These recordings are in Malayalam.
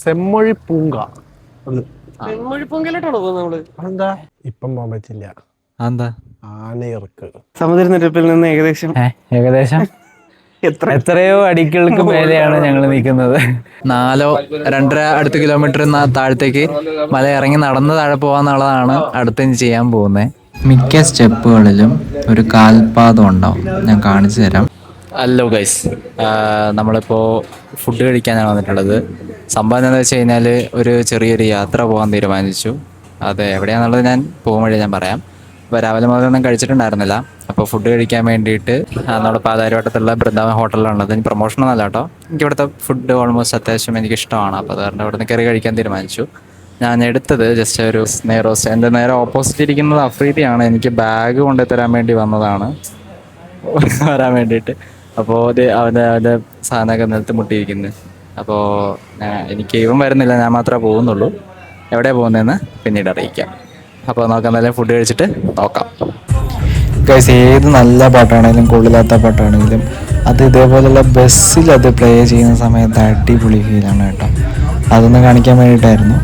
സെമ്മൊഴി പൂങ്ക. അത് ചെമ്മൊഴിപ്പൊങ്കിലോട്ടാണോ പോകുന്നത് നമ്മള്? അതെന്താ ഇപ്പം പോകാൻ പറ്റില്ല? അതെന്താ? ആനയിറക്ക്. സമുദ്രനിരപ്പിൽ നിന്ന് ഏകദേശം ഏകദേശം എത്ര എത്രയോ അടികൾക്ക് മേലെയാണ് ഞങ്ങൾ നിൽക്കുന്നത്. 2.5 അടുത്ത കിലോമീറ്റർ താഴത്തേക്ക് മല ഇറങ്ങി നടന്ന് താഴെ പോകാന്നുള്ളതാണ് അടുത്ത് ഇനി ചെയ്യാൻ പോകുന്നത്. മിക്ക സ്റ്റെപ്പുകളിലും ഒരു കാൽപാദം ഉണ്ടാവും, ഞാൻ കാണിച്ചു തരാം. ഹലോ ഗൈസ്, നമ്മളിപ്പോൾ ഫുഡ് കഴിക്കാനാണ് വന്നിട്ടുള്ളത്. സംഭവം എന്താണെന്ന് വെച്ച് കഴിഞ്ഞാൽ ഒരു ചെറിയൊരു യാത്ര പോകാൻ തീരുമാനിച്ചു. അത് എവിടെയാണെന്നുള്ളത് ഞാൻ പോകും വഴി ഞാൻ പറയാം. അപ്പോൾ രാവിലെ മുതലൊന്നും കഴിച്ചിട്ടുണ്ടായിരുന്നില്ല. അപ്പോൾ ഫുഡ് കഴിക്കാൻ വേണ്ടിയിട്ട് നമ്മുടെ പാതാരിവട്ടത്തുള്ള ബൃന്ദാവൻ ഹോട്ടലിലാണുള്ളത്. ഇനി പ്രൊമോഷനൊന്നും അല്ല കേട്ടോ, എനിക്ക് ഇവിടുത്തെ ഫുഡ് ഓൾമോസ്റ്റ് അത്യാവശ്യം എനിക്കിഷ്ടമാണ്. അപ്പോൾ അത് കാരണം ഇവിടെ നിന്ന് കയറി കഴിക്കാൻ തീരുമാനിച്ചു. ഞാൻ എടുത്തത് ജസ്റ്റ് ഒരു നെയ്റോസ്റ്റ്. എൻ്റെ നേരെ ഓപ്പോസിറ്റ് ഇരിക്കുന്നത് അഫ്രീദിയാണ്. എനിക്ക് ബാഗ് കൊണ്ടുതരാൻ വേണ്ടി വന്നതാണ് വരാൻ വേണ്ടിയിട്ട്. അപ്പോൾ അവൻ്റെ സാധനമൊക്കെ നിലത്ത് മുട്ടിയിരിക്കുന്നത്. അപ്പോൾ എനിക്ക് ഇവൻ വരുന്നില്ല, ഞാൻ മാത്രമേ പോകുന്നുള്ളൂ. എവിടെയാണ് പോകുന്നതെന്ന് പിന്നീട് അറിയിക്കാം. അപ്പോൾ നമുക്ക് എന്തായാലും ഫുഡ് കഴിച്ചിട്ട് നോക്കാം. ഗൈസ്, ഏത് നല്ല പാട്ടാണെങ്കിലും കൊള്ളില്ലാത്ത പാട്ടാണെങ്കിലും അത് ഇതേപോലെയുള്ള ബസ്സിൽ അത് പ്ലേ ചെയ്യുന്ന സമയത്ത് അടിപൊളി ഫീലാണ് കേട്ടോ. അതൊന്ന് കാണിക്കാൻ വേണ്ടിയിട്ടായിരുന്നു.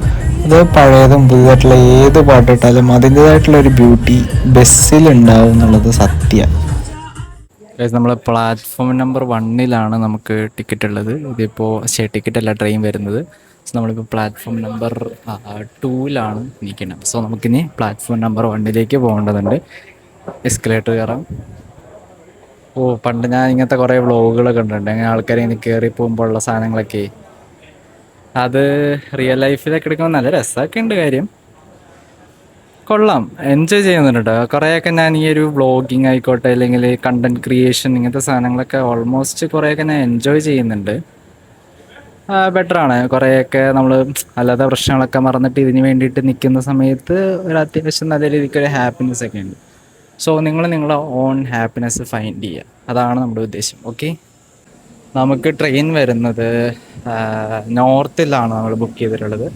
അത് പഴയതും പുതിയതായിട്ടുള്ള ഏത് പാട്ടിട്ടാലും അതിൻ്റേതായിട്ടുള്ള ഒരു ബ്യൂട്ടി ബസ്സിലുണ്ടാവും എന്നുള്ളത് സത്യമാണ്. നമ്മൾ പ്ലാറ്റ്ഫോം നമ്പർ 1 നമുക്ക് ടിക്കറ്റ് ഉള്ളത്. ഇതിപ്പോൾ ടിക്കറ്റ് അല്ല, ട്രെയിൻ വരുന്നത്. സോ നമ്മളിപ്പോൾ പ്ലാറ്റ്ഫോം നമ്പർ 2 നിൽക്കുന്നത്. സോ നമുക്കിനി പ്ലാറ്റ്ഫോം നമ്പർ 1 പോകേണ്ടതുണ്ട്. എസ്കലേറ്റർ കയറാം. പണ്ട് ഞാൻ ഇങ്ങനത്തെ കുറേ വ്ളോഗുകളൊക്കെ കണ്ടിട്ടുണ്ട്, അങ്ങനെ ആൾക്കാരെ ഇങ്ങനെ കയറി പോകുമ്പോൾ ഉള്ള സാധനങ്ങളൊക്കെ. അത് റിയൽ ലൈഫിലൊക്കെ എടുക്കുമ്പോൾ നല്ല രസമൊക്കെ ഉണ്ട്. കാര്യം കൊള്ളാം, എൻജോയ് ചെയ്യുന്നുണ്ട് കേട്ടോ. കുറേയൊക്കെ ഞാൻ ഈ ഒരു വ്ളോഗിങ് ആയിക്കോട്ടെ അല്ലെങ്കിൽ കണ്ടന്റ് ക്രിയേഷൻ ഇങ്ങനത്തെ സാധനങ്ങളൊക്കെ ഓൾമോസ്റ്റ് കുറേയൊക്കെ ഞാൻ എൻജോയ് ചെയ്യുന്നുണ്ട്. ബെറ്ററാണ്. കുറേയൊക്കെ നമ്മൾ അല്ലാത്ത പ്രശ്നങ്ങളൊക്കെ മറന്നിട്ട് ഇതിന് വേണ്ടിയിട്ട് നിൽക്കുന്ന സമയത്ത് ഒരു അത്യാവശ്യം നല്ല രീതിക്കൊരു ഹാപ്പിനെസ് ഒക്കെ ഉണ്ട്. സോ നിങ്ങൾ നിങ്ങളുടെ ഓൺ ഹാപ്പിനെസ് ഫൈൻഡ് ചെയ്യുക, അതാണ് നമ്മുടെ ഉദ്ദേശം. ഓക്കെ, നമുക്ക് ട്രെയിൻ വരുന്നത് നോർത്തിലാണ് നമ്മൾ ബുക്ക് ചെയ്തിട്ടുള്ളത്.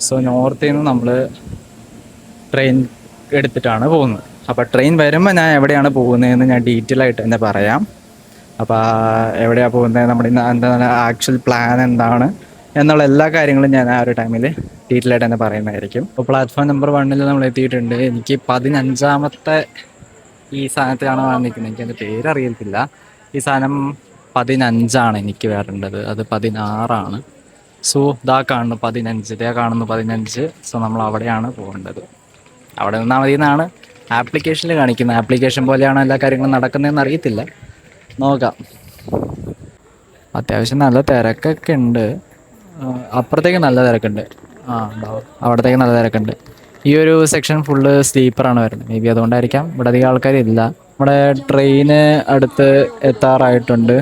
സോ നോർത്തിൽ നിന്ന് നമ്മൾ ട്രെയിൻ എടുത്തിട്ടാണ് പോകുന്നത്. അപ്പോൾ ട്രെയിൻ വരുമ്പോൾ ഞാൻ എവിടെയാണ് പോകുന്നതെന്ന് ഞാൻ ഡീറ്റെയിൽ ആയിട്ട് തന്നെ പറയാം. അപ്പോൾ എവിടെയാണ് പോകുന്നത്, നമ്മുടെ എന്താണ് ആക്ച്വൽ പ്ലാൻ എന്താണ് എന്നുള്ള എല്ലാ കാര്യങ്ങളും ഞാൻ ആ ഒരു ടൈമിൽ ഡീറ്റെയിൽ ആയിട്ട് തന്നെ പറയുന്നതായിരിക്കും. അപ്പോൾ പ്ലാറ്റ്ഫോം നമ്പർ 1 നമ്മൾ എത്തിയിട്ടുണ്ട്. എനിക്ക് 15ാമത്തെ ഈ സാധനത്തിലാണ് നിൽക്കുന്നത്. എനിക്കതിൻ്റെ പേരറിയത്തില്ല. ഈ സാധനം 15 എനിക്ക് വരേണ്ടത്, അത് 16. സോ ഇതാ കാണുന്നു 15, ഇതേ കാണുന്നു 15. സോ നമ്മൾ അവിടെയാണ് പോകേണ്ടത്. അവിടെ നിന്നാൽ മതി എന്നാണ് ആപ്ലിക്കേഷനിൽ കാണിക്കുന്നത്. ആപ്ലിക്കേഷൻ പോലെയാണ് എല്ലാ കാര്യങ്ങളും നടക്കുന്നതെന്ന് അറിയത്തില്ല, നോക്കാം. അത്യാവശ്യം നല്ല തിരക്കൊക്കെ ഉണ്ട്. അപ്പുറത്തേക്ക് നല്ല തിരക്കുണ്ട്. അവിടത്തേക്ക് നല്ല തിരക്കുണ്ട്. ഈ ഒരു സെക്ഷൻ ഫുള്ള് സ്ലീപ്പറാണ് വരുന്നത്. മേ ബി അതുകൊണ്ടായിരിക്കാം ഇവിടെ അധികം ആൾക്കാരില്ല. നമ്മുടെ ട്രെയിന് അടുത്ത് എത്താറായിട്ടുണ്ട്.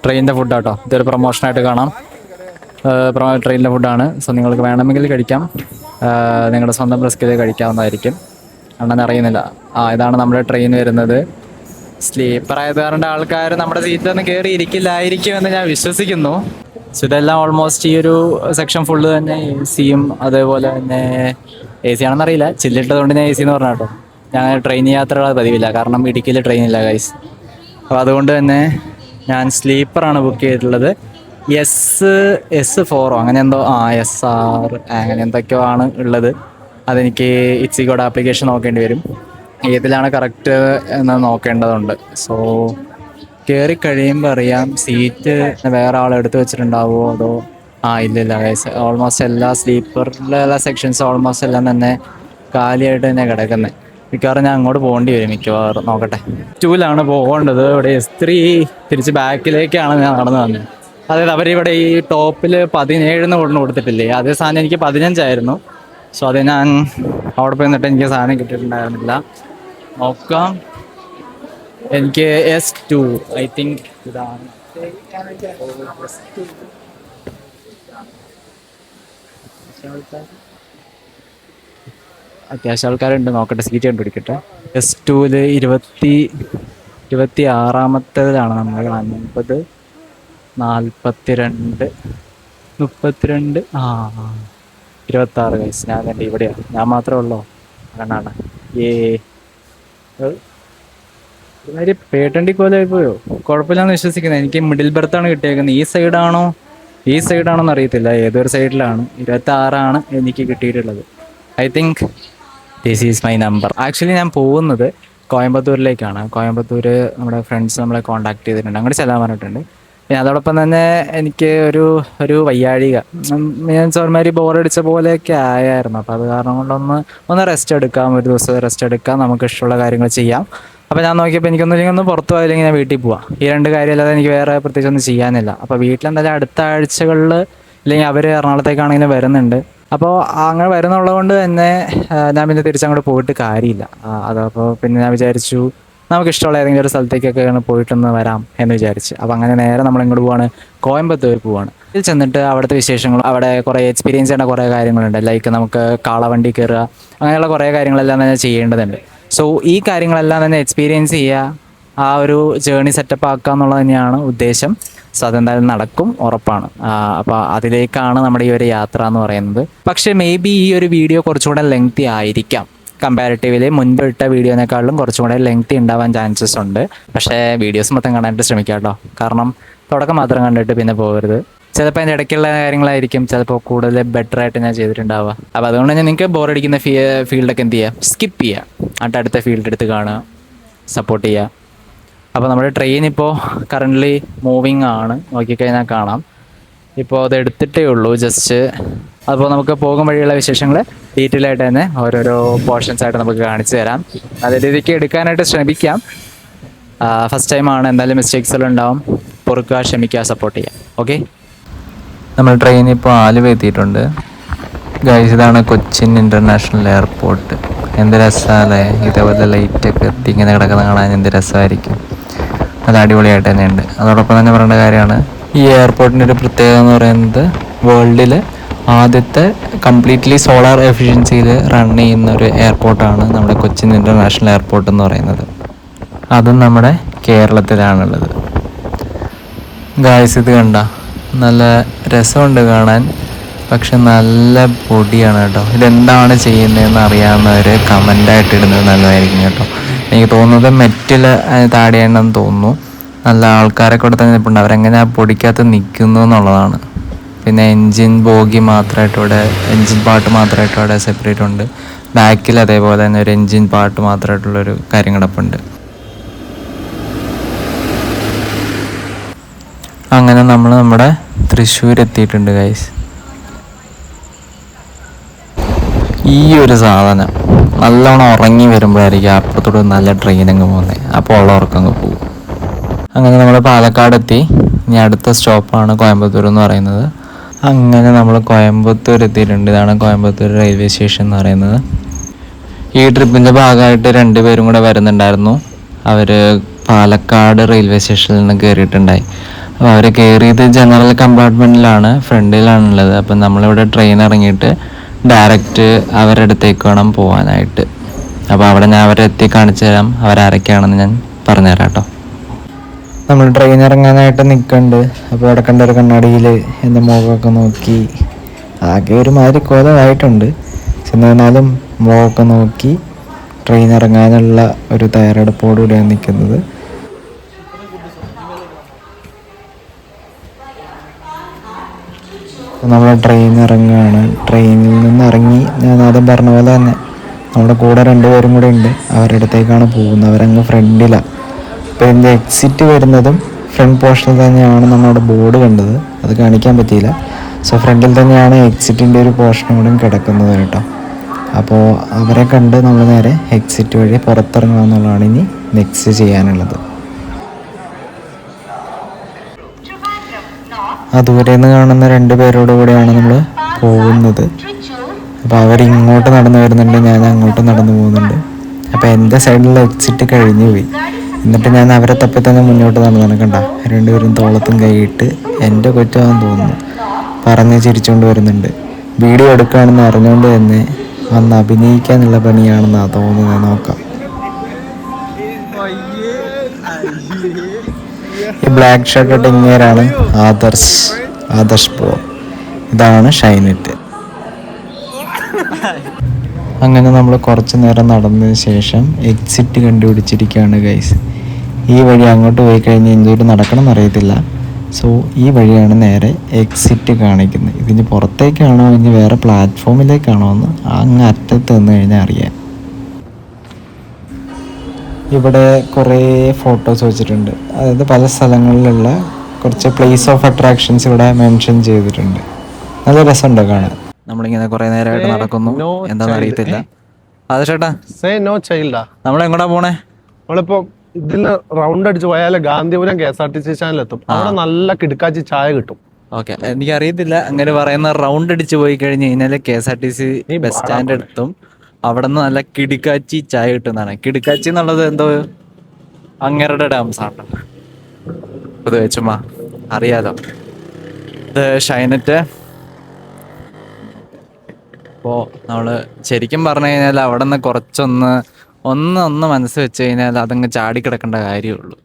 ട്രെയിനിൻ്റെ ഫുഡാട്ടോ, ഇതൊരു പ്രൊമോഷനായിട്ട് കാണാം. ട്രെയിനിലെ ഫുഡാണ്. സോ നിങ്ങൾക്ക് വേണമെങ്കിൽ കഴിക്കാം, നിങ്ങളുടെ സ്വന്തം റിസ്കിൽ കഴിക്കാവുന്നതായിരിക്കും. അണ്ണൻ അറിയുന്നില്ല. ഇതാണ് നമ്മുടെ ട്രെയിൻ വരുന്നത്. സ്ലീപ്പർ ആയത് കാരണം ആൾക്കാർ നമ്മുടെ സീറ്റിലൊന്നും കയറി ഇരിക്കില്ലായിരിക്കും എന്ന് ഞാൻ വിശ്വസിക്കുന്നു. സോ ഇതെല്ലാം ഓൾമോസ്റ്റ് ഈ ഒരു സെക്ഷൻ ഫുള്ള് തന്നെ AC-യും അതേപോലെ തന്നെ AC ആണെന്നറിയില്ല, ചില്ലിട്ടതുകൊണ്ട് ഞാൻ AC എന്ന് പറഞ്ഞ കേട്ടോ. ഞാൻ ട്രെയിൻ യാത്രകൾ പതിവില്ല, കാരണം ഇടുക്കിയിൽ ട്രെയിനില്ല ഗൈസ്. അപ്പോൾ അതുകൊണ്ട് തന്നെ ഞാൻ സ്ലീപ്പറാണ് ബുക്ക് ചെയ്തിട്ടുള്ളത്. S4 അങ്ങനെ എന്തോ, SR അങ്ങനെ എന്തൊക്കെയോ ആണ് ഉള്ളത്. അതെനിക്ക് ഇറ്റ്സിക്കോടെ ആപ്ലിക്കേഷൻ നോക്കേണ്ടി വരും, ഏതിലാണ് കറക്റ്റ് എന്ന് നോക്കേണ്ടതുണ്ട്. സോ കയറി കഴിയുമ്പോൾ അറിയാം സീറ്റ് വേറെ ആൾ എടുത്ത് വെച്ചിട്ടുണ്ടാവുമോ അതോ ഇല്ലില്ല ഗൈസ്. ഓൾമോസ്റ്റ് എല്ലാ സ്ലീപ്പറിലെ എല്ലാ സെക്ഷൻസ് ഓൾമോസ്റ്റ് എല്ലാം തന്നെ കാലിയായിട്ട് തന്നെ കിടക്കുന്നത്. മിക്കവാറും ഞാൻ അങ്ങോട്ട് പോകേണ്ടി വരും മിക്കവാറും. നോക്കട്ടെ, 2 പോകേണ്ടത്. ഇവിടെ S3 തിരിച്ച് ബാക്കിലേക്കാണ് ഞാൻ നടന്നു വന്നത്. അതായത് അവരിവിടെ ഈ ടോപ്പിൽ 17 കൊടുത്തിട്ടില്ലേ, അതേ സാധനം എനിക്ക് 15 സോ അത് ഞാൻ അവിടെ പോയി നിന്നിട്ട് എനിക്ക് സാധനം കിട്ടിയിട്ടുണ്ടായിരുന്നില്ല. നോക്കാം, എനിക്ക് S2 ഐ തിങ്ക് ഇതാണ്. അത്യാവശ്യം ആൾക്കാരുണ്ട്, നോക്കട്ടെ, സീറ്റ് കണ്ടുപിടിക്കട്ടെ. S2 26ാമത്തേതാണ് നമ്മൾ. 50, 42, 32, 26 വയസ്സ്. ഞാൻ കണ്ടു ഇവിടെയാണ്, ഞാൻ മാത്രമേ ഉള്ളൂ. അങ്ങനാണ് ഒരുമാതിരി പേട്ടണ്ടി പോലെ പോയോ. കുഴപ്പമില്ലാന്ന് വിശ്വസിക്കുന്നത്. എനിക്ക് മിഡിൽ ബർത്താണ് കിട്ടിയേക്കുന്നത്. ഈ സൈഡാണോ ഈ സൈഡാണെന്ന് അറിയത്തില്ല, ഏതൊരു സൈഡിലാണ്. 26 എനിക്ക് കിട്ടിയിട്ടുള്ളത്. I think this is my number. Actually ഞാൻ പോകുന്നത് കോയമ്പത്തൂരിലേക്കാണ്. കോയമ്പത്തൂർ നമ്മുടെ ഫ്രണ്ട്സ് നമ്മളെ കോൺടാക്ട് ചെയ്തിട്ടുണ്ട്, അങ്ങോട്ട് ചെല്ലാൻ പറഞ്ഞിട്ടുണ്ട്. പിന്നെ അതോടൊപ്പം തന്നെ എനിക്ക് ഒരു വയ്യാഴിക മീൻസ് ഒരുമാതിരി ബോറടിച്ച പോലെയൊക്കെ ആയായിരുന്നു. അപ്പോൾ അത് കാരണം കൊണ്ടൊന്ന് റെസ്റ്റ് എടുക്കാം, ഒരു ദിവസം റെസ്റ്റ് എടുക്കാം, നമുക്ക് ഇഷ്ടമുള്ള കാര്യങ്ങൾ ചെയ്യാം. അപ്പോൾ ഞാൻ നോക്കിയപ്പോൾ എനിക്കൊന്നും പുറത്ത് പോയില്ലെങ്കിൽ ഞാൻ വീട്ടിൽ പോവാം. ഈ 2 കാര്യമല്ലാതെ എനിക്ക് വേറെ പ്രത്യേകിച്ച് ഒന്നും ചെയ്യാനില്ല. അപ്പോൾ വീട്ടിലെന്തായാലും അടുത്ത ആഴ്ചകളിൽ ഇല്ലെങ്കിൽ അവർ എറണാകുളത്തേക്കാണെങ്കിലും വരുന്നുണ്ട്. അപ്പോൾ അങ്ങനെ വരുന്നുള്ളത് കൊണ്ട് തന്നെ ഞാൻ പിന്നെ തിരിച്ചങ്ങോട്ട് പോയിട്ട് കാര്യമില്ല. അതപ്പോൾ പിന്നെ ഞാൻ വിചാരിച്ചു നമുക്കിഷ്ടമുള്ള ഏതെങ്കിലും ഒരു സ്ഥലത്തേക്കൊക്കെ പോയിട്ടൊന്ന് വരാം എന്ന് വിചാരിച്ച്. അപ്പോൾ അങ്ങനെ നേരെ നമ്മൾ ഇങ്ങോട്ട് പോവാണ്, കോയമ്പത്തൂർ പോവാണ്. ഇതിൽ ചെന്നിട്ട് അവിടുത്തെ വിശേഷങ്ങൾ, അവിടെ കുറേ എക്സ്പീരിയൻസ് ചെയ്യേണ്ട കുറേ കാര്യങ്ങളുണ്ട്. ലൈക്ക് നമുക്ക് കാളവണ്ടി കയറുക, അങ്ങനെയുള്ള കുറേ കാര്യങ്ങളെല്ലാം തന്നെ ചെയ്യേണ്ടതുണ്ട്. സോ ഈ കാര്യങ്ങളെല്ലാം തന്നെ എക്സ്പീരിയൻസ് ചെയ്യുക, ആ ഒരു ജേണി സെറ്റപ്പ് ആക്കുക എന്നുള്ളത് തന്നെയാണ് ഉദ്ദേശം. സോ അതെന്തായാലും നടക്കും, ഉറപ്പാണ്. അപ്പോൾ അതിലേക്കാണ് നമ്മുടെ ഈ ഒരു യാത്ര എന്ന് പറയുന്നത്. പക്ഷേ മേ ബി ഈ ഒരു വീഡിയോ കുറച്ചുകൂടെ ലെങ്തി ആയിരിക്കാം. കമ്പാരിറ്റീവ്ലി മുൻപ് ഇട്ട വീഡിയോനേക്കാളും കുറച്ചും കൂടെ ലെങ്തി ഉണ്ടാവാൻ ചാൻസസ് ഉണ്ട്. പക്ഷേ വീഡിയോസ് മൊത്തം കാണാനായിട്ട് ശ്രമിക്കാം കേട്ടോ. കാരണം തുടക്കം മാത്രം കണ്ടിട്ട് പിന്നെ പോകരുത്. ചിലപ്പോൾ അതിൻ്റെ ഇടയ്ക്കുള്ള കാര്യങ്ങളായിരിക്കും ചിലപ്പോൾ കൂടുതൽ ബെറ്റർ ആയിട്ട് ഞാൻ ചെയ്തിട്ടുണ്ടാവുക. അപ്പോൾ അതുകൊണ്ട് തന്നെ നിങ്ങൾക്ക് ബോറടിക്കുന്ന ഫീൽഡൊക്കെ എന്ത് ചെയ്യുക, സ്കിപ്പ് ചെയ്യുക, എന്നിട്ട് അടുത്ത ഫീൽഡ് എടുത്ത് കാണുക, സപ്പോർട്ട് ചെയ്യുക. അപ്പോൾ നമ്മുടെ ട്രെയിൻ ഇപ്പോൾ കറൻ്റ്ലി മൂവിങ് ആണ്, നോക്കിക്കഴിഞ്ഞാൽ കാണാം. ഇപ്പോൾ അത് എടുത്തിട്ടേ ഉള്ളൂ ജസ്റ്റ്. അപ്പോൾ നമുക്ക് പോകും വഴിയുള്ള വിശേഷങ്ങൾ ഡീറ്റെയിൽ ആയിട്ട് തന്നെ ഓരോരോ പോർഷൻസ് ആയിട്ട് നമുക്ക് കാണിച്ചു തരാം. അതേ രീതിക്ക് എടുക്കാനായിട്ട് ശ്രമിക്കാം. ഫസ്റ്റ് ടൈമാണ്, എന്തായാലും മിസ്റ്റേക്സുകൾ ഉണ്ടാവും. പൊറുക്കുക, ക്ഷമിക്കുക, സപ്പോർട്ട് ചെയ്യാം. ഓക്കെ, നമ്മൾ ട്രെയിൻ ഇപ്പോൾ ആലുവ എത്തിയിട്ടുണ്ട് ഗൈസ്. ഇതാണ് കൊച്ചിൻ ഇൻ്റർനാഷണൽ എയർപോർട്ട്. എന്ത് രസമല്ലേ, ഇതേപോലെ ലൈറ്റൊക്കെ എത്തി ഇങ്ങനെ കിടക്കുന്ന കാണാൻ എന്ത് രസമായിരിക്കും. അത് അടിപൊളിയായിട്ട് തന്നെയുണ്ട്. അതോടൊപ്പം തന്നെ പറയേണ്ട കാര്യമാണ്, ഈ എയർപോർട്ടിൻ്റെ ഒരു പ്രത്യേകത എന്ന് പറയുന്നത് വേൾഡിൽ ആദ്യത്തെ കംപ്ലീറ്റ്ലി സോളാർ എഫിഷ്യൻസിയിൽ റൺ ചെയ്യുന്ന ഒരു എയർപോർട്ടാണ് നമ്മുടെ കൊച്ചിൻ ഇൻ്റർനാഷണൽ എയർപോർട്ട് എന്ന് പറയുന്നത്. അതും നമ്മുടെ കേരളത്തിലാണുള്ളത്. ഗായ്സ് ഇത് കണ്ട, നല്ല രസമുണ്ട് കാണാൻ, പക്ഷെ നല്ല പൊടിയാണ് കേട്ടോ. ഇതെന്താണ് ചെയ്യുന്നതെന്ന് അറിയാവുന്നവർ കമൻ്റായിട്ട് ഇടുന്നത് നല്ലതായിരിക്കും കേട്ടോ. എനിക്ക് തോന്നുന്നത് മെറ്റിൽ താടിയാണെന്ന് തോന്നുന്നു. നല്ല ആൾക്കാരൊക്കെ ഇവിടെ തന്നെ നിൽപ്പുണ്ട്, അവരെങ്ങനെ ആ പൊടിക്കകത്ത് നിൽക്കുന്നു എന്നുള്ളതാണ്. പിന്നെ എൻജിൻ ബോഗി മാത്രമായിട്ട് ഇവിടെ, എൻജിൻ പാർട്ട് മാത്രമായിട്ട് ഇവിടെ സെപ്പറേറ്റ് ഉണ്ട്. ബാക്കിൽ അതേപോലെ തന്നെ ഒരു എൻജിൻ പാർട്ട് മാത്രമായിട്ടുള്ളൊരു കാര്യം കിടപ്പുണ്ട്. അങ്ങനെ നമ്മൾ നമ്മുടെ തൃശ്ശൂർ എത്തിയിട്ടുണ്ട് ഗൈസ്. ഈ ഒരു സാധനം നല്ലോണം ഉറങ്ങി വരുമ്പോഴായിരിക്കും അപ്പുറത്തോട് നല്ല ട്രെയിനങ്ങ് പോകുന്നത്. അപ്പോൾ ഉള്ള ഉറക്കങ്ങ് പോകും. അങ്ങനെ നമ്മൾ പാലക്കാട് എത്തി. ഇനി അടുത്ത സ്റ്റോപ്പാണ് കോയമ്പത്തൂർ എന്ന് പറയുന്നത്. അങ്ങനെ നമ്മൾ കോയമ്പത്തൂർ എത്തിയിട്ടുണ്ട്. ഇതാണ് കോയമ്പത്തൂർ റെയിൽവേ സ്റ്റേഷൻ എന്ന് പറയുന്നത്. ഈ ട്രിപ്പിൻ്റെ ഭാഗമായിട്ട് 2 പേരും കൂടെ വരുന്നുണ്ടായിരുന്നു. അവർ പാലക്കാട് റെയിൽവേ സ്റ്റേഷനിൽ നിന്ന് കയറിയിട്ടുണ്ടായി. അപ്പോൾ അവർ കയറിയത് ജനറൽ കമ്പാർട്ട്മെൻറ്റിലാണ്, ഫ്രണ്ടിലാണുള്ളത്. അപ്പം നമ്മളിവിടെ ട്രെയിൻ ഇറങ്ങിയിട്ട് ഡയറക്റ്റ് അവരുടെ അടുത്തേക്ക് വേണം പോകാനായിട്ട്. അപ്പോൾ അവിടെ ഞാൻ അവരെ എത്തി കാണിച്ചു തരാം, അവരാരൊക്കെയാണെന്ന് ഞാൻ പറഞ്ഞുതരാം കേട്ടോ. നമ്മൾ ട്രെയിൻ ഇറങ്ങാനായിട്ട് നിൽക്കുന്നുണ്ട്. അപ്പോൾ അവിടെ കണ്ട ഒരു കണ്ണാടിയിൽ എൻ്റെ മുഖമൊക്കെ നോക്കി ആകെ ഒരുമാതിരി കോലമായിട്ടുണ്ട്. ചെന്നാലും മുഖമൊക്കെ നോക്കി ട്രെയിൻ ഇറങ്ങാനുള്ള ഒരു തയ്യാറെടുപ്പോടുകൂടിയാണ് നിൽക്കുന്നത്. നമ്മൾ ട്രെയിൻ ഇറങ്ങുകയാണ്. ട്രെയിനിൽ നിന്ന് ഇറങ്ങി ഞാൻ ആദ്യം പറഞ്ഞ പോലെ തന്നെ നമ്മുടെ കൂടെ 2 പേരും കൂടെ ഉണ്ട്. അവരുടെ അടുത്തേക്കാണ് പോകുന്നത്. അവരങ്ങ് ഫ്രണ്ടിലാണ്. അപ്പോൾ ഇതിൻ്റെ എക്സിറ്റ് വരുന്നതും ഫ്രണ്ട് പോർഷനിൽ തന്നെയാണ് നമ്മളവിടെ ബോർഡ് കണ്ടത്, അത് കാണിക്കാൻ പറ്റിയില്ല. സോ ഫ്രണ്ടിൽ തന്നെയാണ് എക്സിറ്റിൻ്റെ ഒരു പോർഷനും കൂടെ കിടക്കുന്നത് കേട്ടോ. അപ്പോൾ അവരെ കണ്ട് നമ്മൾ നേരെ എക്സിറ്റ് വഴി പുറത്തിറങ്ങുക എന്നുള്ളതാണ് ഇനി നെക്സ്റ്റ് ചെയ്യാനുള്ളത്. ദൂരെ നിന്ന് കാണുന്ന 2 പേരോട് കൂടെയാണ് നമ്മൾ പോകുന്നത്. അപ്പോൾ അവരിങ്ങോട്ട് നടന്നു വരുന്നുണ്ട്, ഞാൻ അങ്ങോട്ട് നടന്നു പോകുന്നുണ്ട്. അപ്പോൾ എൻ്റെ സൈഡിലുള്ള എക്സിറ്റ് കഴിഞ്ഞു പോയി. എന്നിട്ട് ഞാൻ അവരെ തപ്പി തന്നെ മുന്നോട്ട് നടന്നു. കണ്ട 2 പേരും തോളത്തും കൈയിട്ട് എൻ്റെ കുറ്റമാണെന്ന് തോന്നുന്നു പറഞ്ഞ് ചിരിച്ചുകൊണ്ട് വരുന്നുണ്ട്. വീഡിയോ എടുക്കുകയാണെന്ന് അറിഞ്ഞുകൊണ്ട് തന്നെ വന്ന് അഭിനയിക്കാനുള്ള പണിയാണെന്നാണ് തോന്നുന്നത്. നോക്കാം. ഈ ബ്ലാക്ക് ഷർട്ട് ഇട്ട ഇങ്ങേരാണ് ആദർശ് ബ്രോ. ഇതാണ് ഷൈനിറ്റ്. അങ്ങനെ നമ്മൾ കുറച്ച് നേരം നടന്നതിന് ശേഷം എക്സിറ്റ് കണ്ടുപിടിച്ചിരിക്കുകയാണ് ഗൈസ്. ഈ വഴി അങ്ങോട്ട് പോയി കഴിഞ്ഞ് എന്തൊരു നടക്കണം എന്നറിയത്തില്ല. സോ ഈ വഴിയാണ് നേരെ എക്സിറ്റ് കാണിക്കുന്നത്. ഇതിന് പുറത്തേക്കാണോ ഇനി വേറെ പ്ലാറ്റ്ഫോമിലേക്കാണോ എന്ന് അങ്ങ് അറ്റത്ത് നിന്ന് കഴിഞ്ഞാൽ അറിയാം. ഇവിടെ കുറേ ഫോട്ടോസ് വെച്ചിട്ടുണ്ട്. അതായത് പല സ്ഥലങ്ങളിലുള്ള കുറച്ച് പ്ലേസ് ഓഫ് അട്രാക്ഷൻസ് ഇവിടെ മെൻഷൻ ചെയ്തിട്ടുണ്ട്. നല്ല രസമുണ്ടോ കാണാൻ? നമ്മളിങ്ങനെ കുറേ നേരമായിട്ട് നടക്കുന്നു, എന്താണെന്ന് അറിയത്തില്ല. അത് ചേട്ടാ നോ ചൈൽഡാ. നമ്മളെങ്ങോട്ടാ പോണേ? നമ്മളിപ്പോ ഇതിന് റൗണ്ട് അടിച്ച് പോയാൽ ഗാന്ധിപുരം KSRTC സ്റ്റാൻഡിലെത്തും. അവിടെ നല്ല കിടക്കാച്ചി ചായ കിട്ടും. ഓക്കെ, എനിക്കറിയത്തില്ല. അങ്ങനെ പറയുന്ന റൗണ്ട് അടിച്ച് പോയി കഴിഞ്ഞ് കഴിഞ്ഞാൽ KSRTC ബസ് സ്റ്റാൻഡ് എടുത്തും അവിടെ നിന്ന് നല്ല കിടുക്കാച്ചി ചായ കിട്ടുന്നതാണ്. കിടുക്കാച്ചി എന്നുള്ളത് എന്തോ അങ്ങരുടെ ഡാംസ് ആണ്. ഇത് ചുമ്മാ അറിയാലോ. ഇത് ഷൈനറ്റ്. അപ്പോൾ നമ്മൾ ശരിക്കും പറഞ്ഞു കഴിഞ്ഞാൽ അവിടെ നിന്ന് കുറച്ചൊന്ന് ഒന്ന് മനസ്സ് വെച്ച് കഴിഞ്ഞാൽ അതങ്ങ് ചാടിക്കിടക്കേണ്ട കാര്യമുള്ളൂ.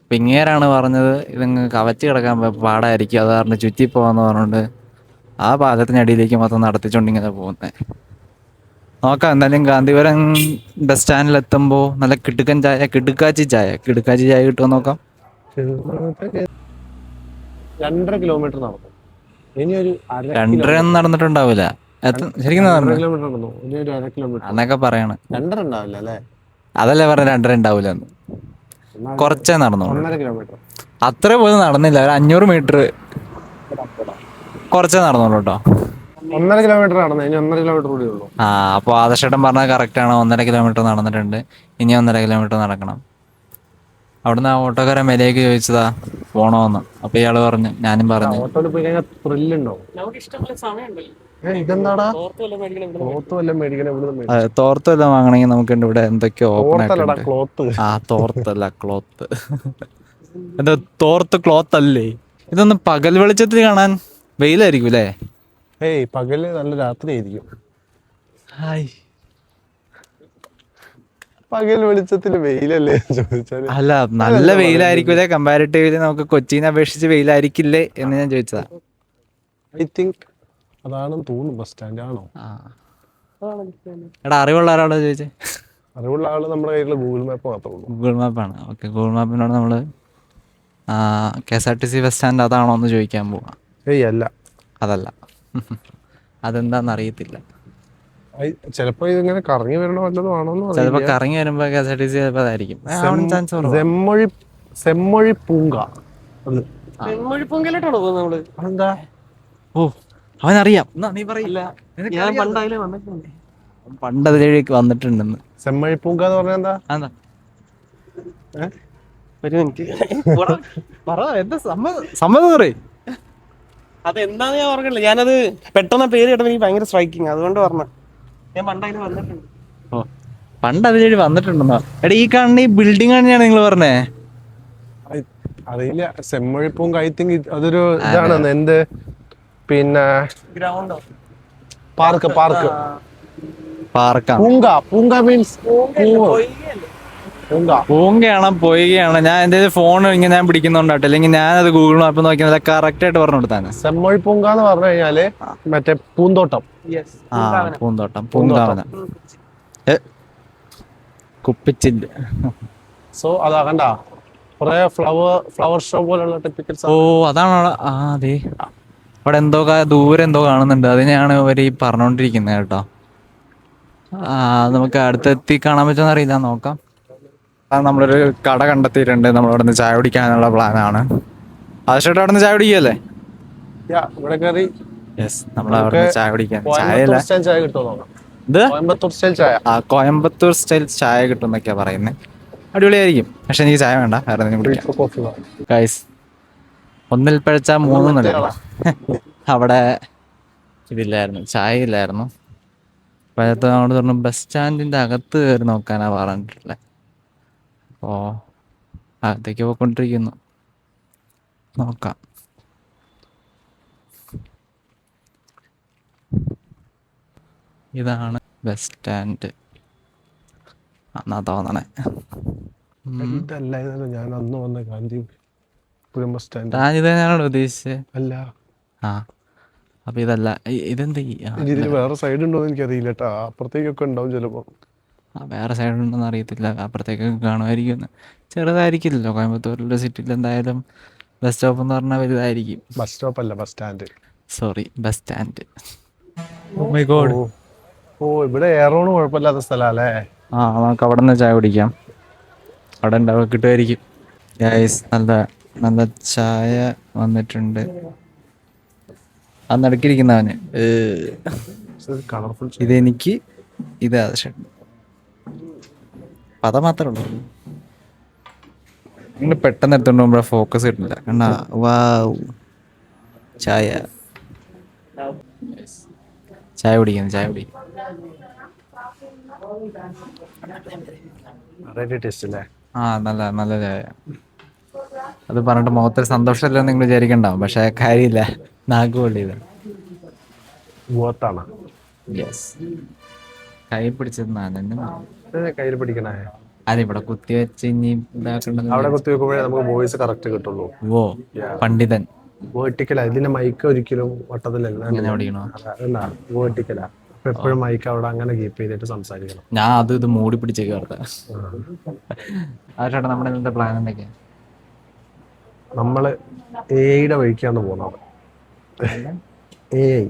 അപ്പം ഇങ്ങേരാണ് പറഞ്ഞത് ഇതങ്ങ് കവച്ച് കിടക്കാൻ പാടായിരിക്കും, അത് കാരണം ചുറ്റി പോകാമെന്ന് പറഞ്ഞുകൊണ്ട് ആ പാലത്തിനടിയിലേക്ക് മൊത്തം നടത്തിച്ചുകൊണ്ടിങ്ങനെ പോകുന്നത്. നോക്കാം എന്തായാലും. ഗാന്ധിപുരം ബസ് സ്റ്റാൻഡിലെത്തുമ്പോൾ നല്ല കിടുക്കൻ ചായ, കിടുക്കാച്ചി ചായ കിട്ടുമോ നോക്കാം. 2.5 കിലോമീറ്റർ നടന്നു. ഇനി ഒരു 2.5 ഒന്നും നടന്നിട്ടുണ്ടാവില്ല. ശരിക്കും അന്നൊക്കെ പറയണ 2.5 ഉണ്ടാവില്ല അല്ലേ? അതല്ലേ പറഞ്ഞ 2.5 ഉണ്ടാവില്ല എന്ന്. കുറച്ചേ നടന്നു. 1.5 കിലോമീറ്റർ അത്ര പോലും നടന്നില്ല. ഒരു 500 മീറ്റർ കുറച്ചേ നടന്നുള്ളൂ കേട്ടോ. 1.5 കിലോമീറ്റർ നടന്നു. ഇനി 1.5 കിലോമീറ്റർ കൂടി ഉള്ളൂ. അപ്പോൾ ആദർശേട്ടൻ പറഞ്ഞത് കറക്റ്റ് ആണ്. 1.5 കിലോമീറ്റർ നടന്നിട്ടുണ്ട്. ഇനി 1.5 കിലോമീറ്റർ നടക്കണം. അവിടുന്ന് ആ ഓട്ടോക്കാരൻ വിലയൊക്കെ ചോദിച്ചതാ പോണോന്ന്. അപ്പൊ ഇയാള് പറഞ്ഞു, ഞാനും പറഞ്ഞു. ഓട്ടോയിൽ പോയി കഴിഞ്ഞാൽ ത്രില്ലുണ്ടോ? ഇതെന്താടാ തോർത്ത് വല്ലതും വാങ്ങണമെങ്കിൽ നമുക്ക് ഇവിടെ എന്തൊക്കെയോ ഓപ്പൺ ആയിട്ടുണ്ട്. തോർത്തല്ല, ക്ലോത്ത്. എന്താ തോർത്ത് ക്ലോത്ത് അല്ലേ? ഇതൊന്ന് പകൽ വെളിച്ചത്തിൽ കാണാൻ വെയിലായിരിക്കും അല്ലേ? പകല് നല്ല രാത്രി ആയിരിക്കും. പകൽ വെളിച്ചത്തിൽ വെയിലല്ലേ ചോദിച്ചാല്? അല്ല, നല്ല വെയിലായിരിക്കൂലേ? കമ്പാരിറ്റീവ്ലി നമുക്ക് കൊച്ചിനെ അപേക്ഷിച്ച് വെയിലായിരിക്കില്ലേ എന്ന് ഞാൻ ചോദിച്ചതാ. ഐ തിങ്ക് അതാണെന്ന് തോന്നുന്നു. ബസ് സ്റ്റാൻഡ് ആണോ? എടാ, അറിവുള്ള ആരാളോ ചോദിച്ചേ? അറിവുള്ള ആള് നമ്മുടെ കയ്യിലുള്ള ഗൂഗിൾ മാപ്പ് മാത്രമേ ഉള്ളൂ. ഗൂഗിൾ മാപ്പാണ്. ഓക്കെ, ഗൂഗിൾ മാപ്പിനോട് നമ്മള് KSRTC ബസ് സ്റ്റാൻഡ് അതാണോ എന്ന് ചോദിക്കാൻ പോവാ. അല്ല, അതല്ല. അതെന്താന്ന് അറിയത്തില്ല. ചിലപ്പോ ഇതിങ്ങനെ കറങ്ങി വരണോ വല്ലതും ആണോന്ന്. ചിലപ്പോ കറങ്ങി വരുമ്പോ KSRTC ചിലപ്പോ അതായിരിക്കും. സെമ്മൊഴി പൂങ്ക. പൂങ്കയിലോട്ടാണോ പോകുന്നത് നമ്മള്? അതെന്താ? ഓ, അവനറിയാം. നീ പറയില്ല. പണ്ട് അതിലേക്ക് വന്നിട്ടുണ്ടെന്ന്. സെമ്മഴി പൂങ്ക എന്ന് പറഞ്ഞാൽ എന്താ? ഒരു മിനിറ്റ്. എന്താ സമ്മതം പറയ്. അതെന്താന്ന് ഞാൻ ഓർക്കണില്ല. ഞാനത് പെട്ടെന്ന് പേര് കേട്ടപ്പോൾ എനിക്ക് ഭയങ്കര സ്ട്രൈക്കിങ്, അതുകൊണ്ട് പറഞ്ഞു. ഞാൻ പണ്ടതിന് വന്നിട്ടുണ്ട്. ഓ, പണ്ട് അതിലേക്ക് വന്നിട്ടുണ്ടെന്നോ? എടാ, ഈ കാണുന്ന ഈ ബിൽഡിംഗ് തന്നെയാണ് നിങ്ങൾ പറഞ്ഞേ? അറിയില്ല. സെമ്മഴി പൂങ്ക ഐ തിങ്ക് അതൊരു ഇതാണ്. എന്ത് പിന്നെ ഗ്രൗണ്ടോ? പാർക്ക് പാർക്കാണ്. പൂങ്ക മീൻസ് പൂങ്കയാണോ പൊയ്കയാണോ? ഞാൻ എന്റെ ഫോൺ ഇങ്ങനെ ഞാൻ പിടിക്കുന്നുണ്ടാട്ടെ, അല്ലെങ്കിൽ ഞാനത് ഗൂഗിൾ മാപ്പ് നോക്കിയാൽ കറക്റ്റ് ആയിട്ട് പറഞ്ഞു കൊടുത്താണ്. സെമ്മൊഴി പൂങ്ക എന്ന് പറഞ്ഞു കഴിഞ്ഞാല് മറ്റേ പൂന്തോട്ടം. പൂങ്കാവന, കുപ്പിച്ചില്. സോ അതാ കണ്ട കുറെ ഫ്ലവർ ഷോ പോലുള്ള ടിപ്പിക്കൽ. ഓ, അതാണ്. അതെ, അവിടെ എന്തോ ദൂരെ എന്തോ കാണുന്നുണ്ട്. അതിനെയാണ് ഇവർ ഈ പറഞ്ഞോണ്ടിരിക്കുന്നത് കേട്ടോ. നമുക്ക് അടുത്തെത്തി കാണാൻ പറ്റുമെന്ന് അറിയില്ല, നോക്കാം. നമ്മളൊരു കട കണ്ടെത്തിയിട്ടുണ്ട്. നമ്മളവിടെ നിന്ന് ചായ കുടിക്കാനുള്ള പ്ലാനാണ്. ആവശ്യമായിട്ട് അവിടെ നിന്ന് ചായ കുടിക്കല്ലേ? നമ്മളവിടെ ചായ കുടിക്കാൻ കോയമ്പത്തൂർ സ്റ്റൈൽ ചായ കിട്ടും എന്നൊക്കെയാ പറയുന്നത്. അടിപൊളിയായിരിക്കും. പക്ഷെ എനിക്ക് ചായ വേണ്ട, വേറെ എന്തെങ്കിലും കുടിക്കാം. ഗൈസ്, ഒന്നിൽ പഴച്ച മൂന്നൊന്നുമില്ല. അവിടെ ഇതില്ലായിരുന്നു, ചായ ഇല്ലായിരുന്നു. പഴത്ത് നമ്മളോട് പറഞ്ഞു ബസ് സ്റ്റാൻഡിന്റെ അകത്ത് കയറി നോക്കാനാ പറഞ്ഞിട്ടുള്ളത്. ഓ, അകത്തേക്ക് പോയിക്കൊണ്ടിരിക്കുന്നു. നോക്കാം. ഇതാണ് ബസ് സ്റ്റാൻഡ് എന്നാ തോന്നണേ. ഞാൻ അന്ന് വന്ന ഗാന്ധിപുരം ബസ് സ്റ്റാൻഡ്. ഇത് തന്നെയാണോ ഉദ്ദേശിച്ചത്? അല്ല. അപ്പൊ ഇതല്ല. ഇതെന്ത് വേറെ സൈഡ് ഉണ്ടോ എന്ന് എനിക്കറിയില്ല കേട്ടോ. അപ്പുറത്തേക്കൊക്കെ ഉണ്ടാവും ചിലപ്പോ. വേറെ സൈഡ് ഉണ്ടോന്ന് അറിയത്തില്ല. അപ്പുറത്തേക്കൊക്കെ കാണുമായിരിക്കും. ചെറുതായിരിക്കില്ലല്ലോ കോയമ്പത്തൂരിലെ സിറ്റിയിൽ. എന്തായാലും ബസ് സ്റ്റോപ്പ് എന്ന് പറഞ്ഞാൽ വലുതായിരിക്കും. ബസ് സ്റ്റോപ്പ് അല്ല, bus stand. Sorry, bus stand. Oh my god. ഓ ഇവിടെ എയറോണ് കുഴപ്പമില്ലാത്ത സ്ഥലല്ലേ. ആ നമുക്ക് അവിടെ നിന്ന് ചായ കുടിക്കാം. അവിടെ ഉണ്ടാവും, കിട്ടുമായിരിക്കും. ഗൈസ് നല്ല നല്ല ചായ വന്നിട്ടുണ്ട്. ആ നടുക്കിരിക്കുന്നവന് കളർഫുൾ. ഇതെനിക്ക്, ഇത് ആവശ്യം. പദം മാത്രമേ ഉള്ളൂ. നിങ്ങൾ പെട്ടെന്ന് എടുത്തോണ്ട് പോകുമ്പോഴേ ഫോക്കസ് കിട്ടില്ല. കണ്ടാ വാവ് ചായ. ചായ കുടിക്കുന്നു, ചായ കുടിക്കും. ടേസ്റ്റ് അല്ലേ? ആ നല്ല നല്ല ചായ. അത് പറഞ്ഞിട്ട് മുഖത്തൊരു സന്തോഷമില്ല നിങ്ങൾ വിചാരിക്കണ്ടാവും, പക്ഷെ കാര്യമില്ല, നാക്ക് പൊള്ളിയത്. ഗോത്താണ്. യെസ്. കൈ പിടിച്ചത് നാലെണ്ണം. കയ്യിൽ പിടിക്കണേ. അതിവിടെ കുത്തി വെച്ച് ഇനി ഇതാക്കണ്ടെന്ന്. അവിടെ കുത്തി വെക്കുമ്പോഴേ നമുക്ക് വോയിസ് കറക്റ്റ് കിട്ടുള്ളൂ. ഓ പണ്ഡിതൻ. വേർട്ടിക്കലാ ഇതിന്റെ മൈക്ക് ഒരിക്കലും വട്ടത്തിലല്ല. ഇങ്ങനെ പഠിക്കണോ? വേർട്ടിക്കലാ. അപ്പൊ എപ്പോഴും മൈക്ക് അവിടെ അങ്ങനെ കീപ്പ് ചെയ്തിട്ട് സംസാരിക്കണം. ഞാൻ ഇത് മൂടി പിടിച്ചേക്ക് കേർത്ത. ആ ചേട്ടാ, നമ്മുടെ ഇന്നത്തെ പ്ലാൻ എന്തൊക്കെയാ? നമ്മള് എയുടെ വഴിക്കാണ് പോകുന്നത്. AI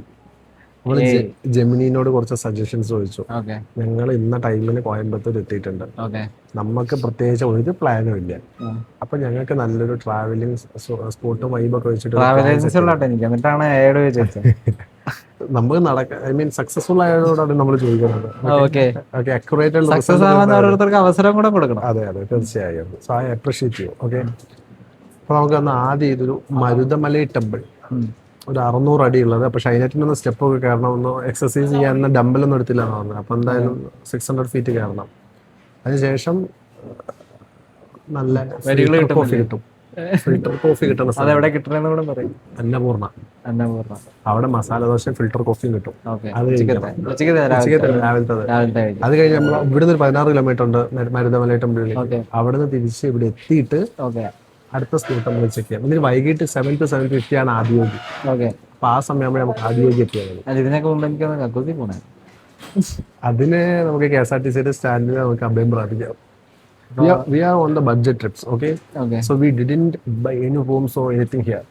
നമ്മള് ജെമിനിനോട് കുറച്ച് സജഷൻസ് ചോദിച്ചു. ഞങ്ങൾ ഇന്ന ടൈമിന് കോയമ്പത്തൂർ എത്തിയിട്ടുണ്ട്. നമുക്ക് പ്രത്യേകിച്ച് ഒരു പ്ലാനും ഇല്ല. അപ്പൊ ഞങ്ങൾക്ക് നല്ലൊരു ട്രാവലിംഗ് സ്പോട്ടും വൈബൊക്കെ വെച്ചിട്ട് നമുക്ക് നടക്കാം. ഐ മീൻ സക്സസ്ഫുൾ ആയതോടാണ് നമ്മൾ ചോദിക്കുന്നത്. അക്യുറേറ്റ് അവസരം കൂടെ കൊടുക്കണം. അതെ അതെ തീർച്ചയായും. So I appreciate you. Okay, അപ്പൊ നമുക്ക് അന്ന് ആദ്യം ഇതൊരു മരുതമലൈ ടെമ്പിൾ, ഒരു 600 അടി ഉള്ളത്. അപ്പൊ ഷൈനറ്റിനൊന്ന് സ്റ്റെപ്പ് ഒക്കെ കയറണം. ഒന്ന് എക്സസൈസ് ചെയ്യാൻ ഡമ്പലൊന്നും എടുത്തില്ല എന്ന് പറഞ്ഞത്. അപ്പൊ എന്തായാലും 600 ഫീറ്റ് കയറണം. അതിനുശേഷം നല്ല കോഫി കിട്ടും. ഫിൽട്ടർ കോഫി കിട്ടുന്ന അതെവിടെ കിട്ടണെന്ന് കൂടെ പറയും. അന്നപൂർണ. അവിടെ മസാല ദോശ ഫിൽട്ടർ കോഫിയും കിട്ടും. അത് രാവിലത്തെ. അത് കഴിഞ്ഞ് നമ്മൾ ഇവിടുന്ന് ഒരു 16 കിലോമീറ്റർ ഉണ്ട് മരുതമലൈ ടെമ്പിളിൽ. അവിടുന്ന് തിരിച്ച് ഇവിടെ എത്തിയിട്ട് അടുത്ത സ്പോട്ട് നമ്മൾ ചെക്ക് ചെയ്യാം. ഇതിന് വൈകിട്ട് 7 to 7:50 ആണ് ആദിയോഗി. അപ്പൊ ആ സമയമാകുമ്പോഴേ നമുക്ക് ആദിയോഗി എത്തിയാൽ മതി. അതിന് നമുക്ക് KSRTC സ്റ്റാൻഡിൽ നമുക്ക് അഭയം പ്രാപിക്കാം. We are on the budget trips, okay? So we didn't buy any rooms or anything here.